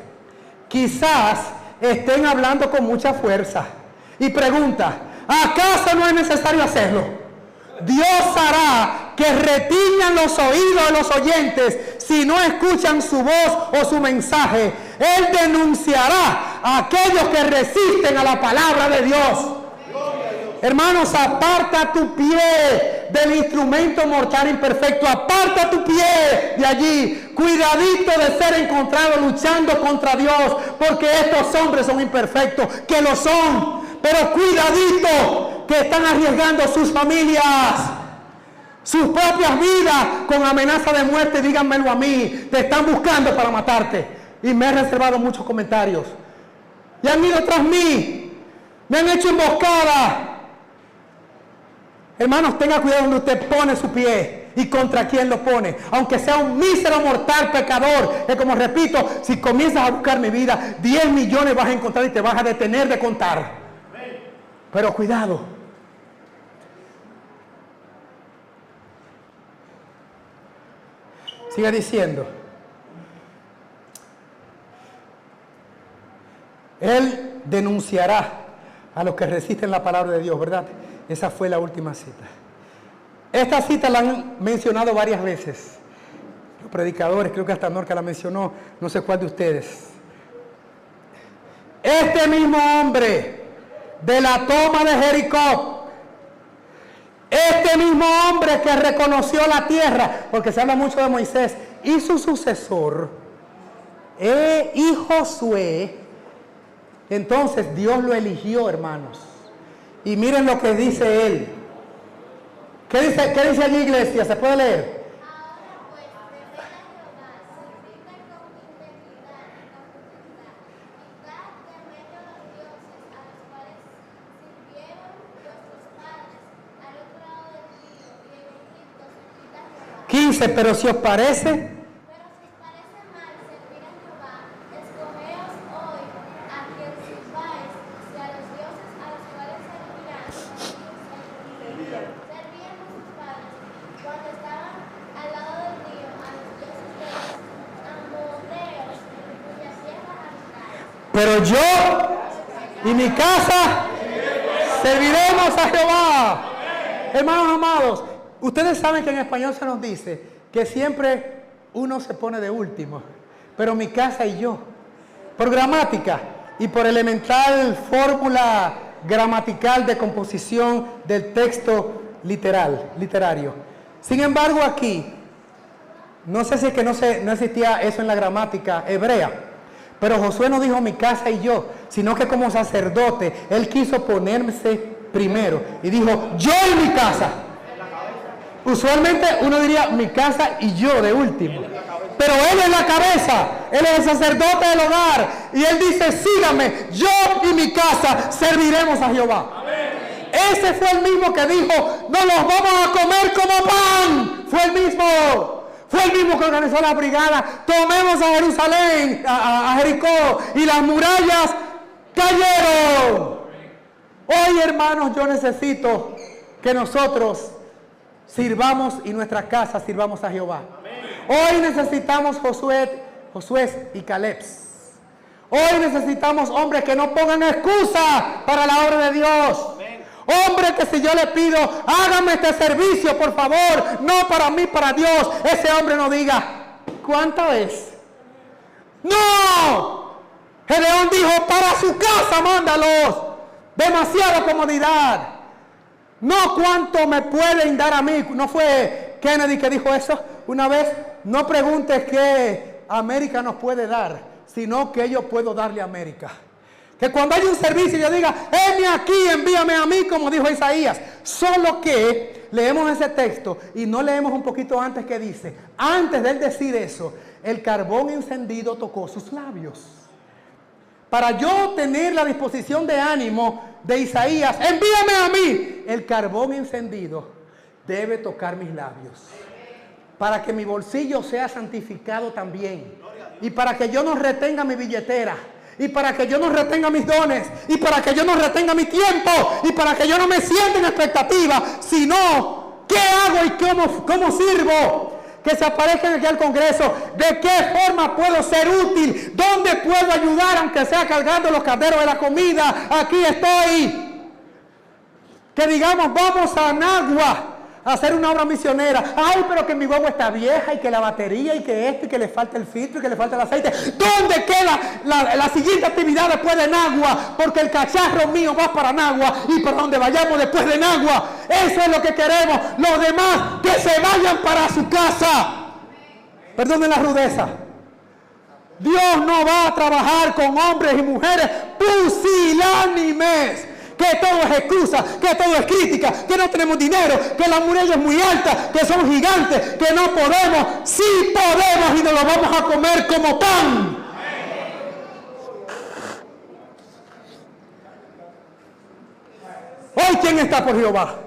quizás estén hablando con mucha fuerza. Y pregunta: ¿acaso no es necesario hacerlo? Dios hará que retiñan los oídos de los oyentes si no escuchan su voz o su mensaje. Él denunciará a aquellos que resisten a la palabra de Dios. Hermanos, aparta tu pie del instrumento mortal imperfecto. Aparta tu pie de allí. Cuidadito de ser encontrado luchando contra Dios, porque estos hombres son imperfectos, que lo son. Pero cuidadito, que están arriesgando sus familias, sus propias vidas con amenaza de muerte. Díganmelo a mí. Te están buscando para matarte. Y me he reservado muchos comentarios. Y han ido tras mí. Me han hecho emboscada. Hermanos, tenga cuidado donde usted pone su pie y contra quién lo pone. Aunque sea un mísero mortal pecador, que como repito, si comienzas a buscar mi vida, 10 millones vas a encontrar y te vas a detener de contar. Pero cuidado. Sigue diciendo. Él denunciará a los que resisten la palabra de Dios, ¿verdad? Esa fue la última cita. Esta cita la han mencionado varias veces. Los predicadores, creo que hasta Norca la mencionó, no sé cuál de ustedes. Este mismo hombre de la toma de Jericó, este mismo hombre que reconoció la tierra, porque se habla mucho de Moisés, y su sucesor, y Josué, entonces Dios lo eligió, hermanos. Y miren lo que dice él. ¿Qué dice allí, iglesia? ¿Se puede leer? Ahora pues, temed a Jehová, servidle con integridad y con fidelidad, quitad de en medio los dioses a los cuales sirvieron vuestros padres al otro lado del río, y en Egipto servid a Jehová. 15, pero si os parece, Pero si os parece mal servir a Jehová, escogeos hoy a quien sirváis, si a los dioses a los cuales servirán, servían vuestros padres cuando estaban al lado del río, a los dioses de los amorreos, en cuya tierra habitáis. pero yo y mi casa serviremos a Jehová. Hermanos amados, ustedes saben que en español se nos dice que siempre uno se pone de último, pero mi casa y yo, por gramática y por elemental fórmula gramatical de composición del texto literario. Sin embargo, aquí, no sé si es que no existía eso en la gramática hebrea, pero Josué no dijo mi casa y yo, sino que como sacerdote, él quiso ponerse primero y dijo, yo y mi casa. Usualmente uno diría mi casa y yo de último, pero él es la cabeza, él es el sacerdote del hogar, y él dice, sígame, yo y mi casa serviremos a Jehová. Ese fue el mismo que dijo, no los vamos a comer como pan. Fue el mismo que organizó la brigada, tomemos a Jerusalén, a Jericó, y las murallas cayeron. Hoy, hermanos, yo necesito que nosotros sirvamos y nuestras casas sirvamos a Jehová. Hoy necesitamos Josué y Caleb. Hoy necesitamos hombres que no pongan excusa para la obra de Dios. Hombre que si yo le pido, hágame este servicio, por favor, no para mí, para Dios, ese hombre no diga, ¿cuánto es? ¡No! Gedeón dijo, para su casa mándalos. Demasiada comodidad. No cuánto me pueden dar a mí. ¿No fue Kennedy que dijo eso una vez? No preguntes qué América nos puede dar, sino que yo puedo darle a América. Que cuando haya un servicio yo diga, heme aquí, envíame a mí, como dijo Isaías. Solo que leemos ese texto y no leemos un poquito antes que dice, antes de él decir eso, el carbón encendido tocó sus labios. Para yo tener la disposición de ánimo de Isaías, envíame a mí, el carbón encendido debe tocar mis labios. Para que mi bolsillo sea santificado también. Y para que yo no retenga mi billetera. Y para que yo no retenga mis dones, y para que yo no retenga mi tiempo, y para que yo no me sienta en expectativa, sino ¿qué hago y cómo sirvo? Que se aparezcan aquí al Congreso, ¿de qué forma puedo ser útil? ¿Dónde puedo ayudar, aunque sea cargando los calderos de la comida? Aquí estoy. Que digamos, vamos a Nagua hacer una obra misionera. Ay, pero que mi guagua está vieja y que la batería y que esto y que le falta el filtro y que le falta el aceite. ¿Dónde queda la siguiente actividad después de Nagua? Porque el cacharro mío va para Nagua y para donde vayamos después de Nagua. Eso es lo que queremos. Los demás que se vayan para su casa. Perdonen la rudeza. Dios no va a trabajar con hombres y mujeres pusilánimes. Que todo es excusa, que todo es crítica, que no tenemos dinero, que la muralla es muy alta, que son gigantes, que no podemos. Sí podemos y nos lo vamos a comer como pan. Hoy, ¿quién está por Jehová?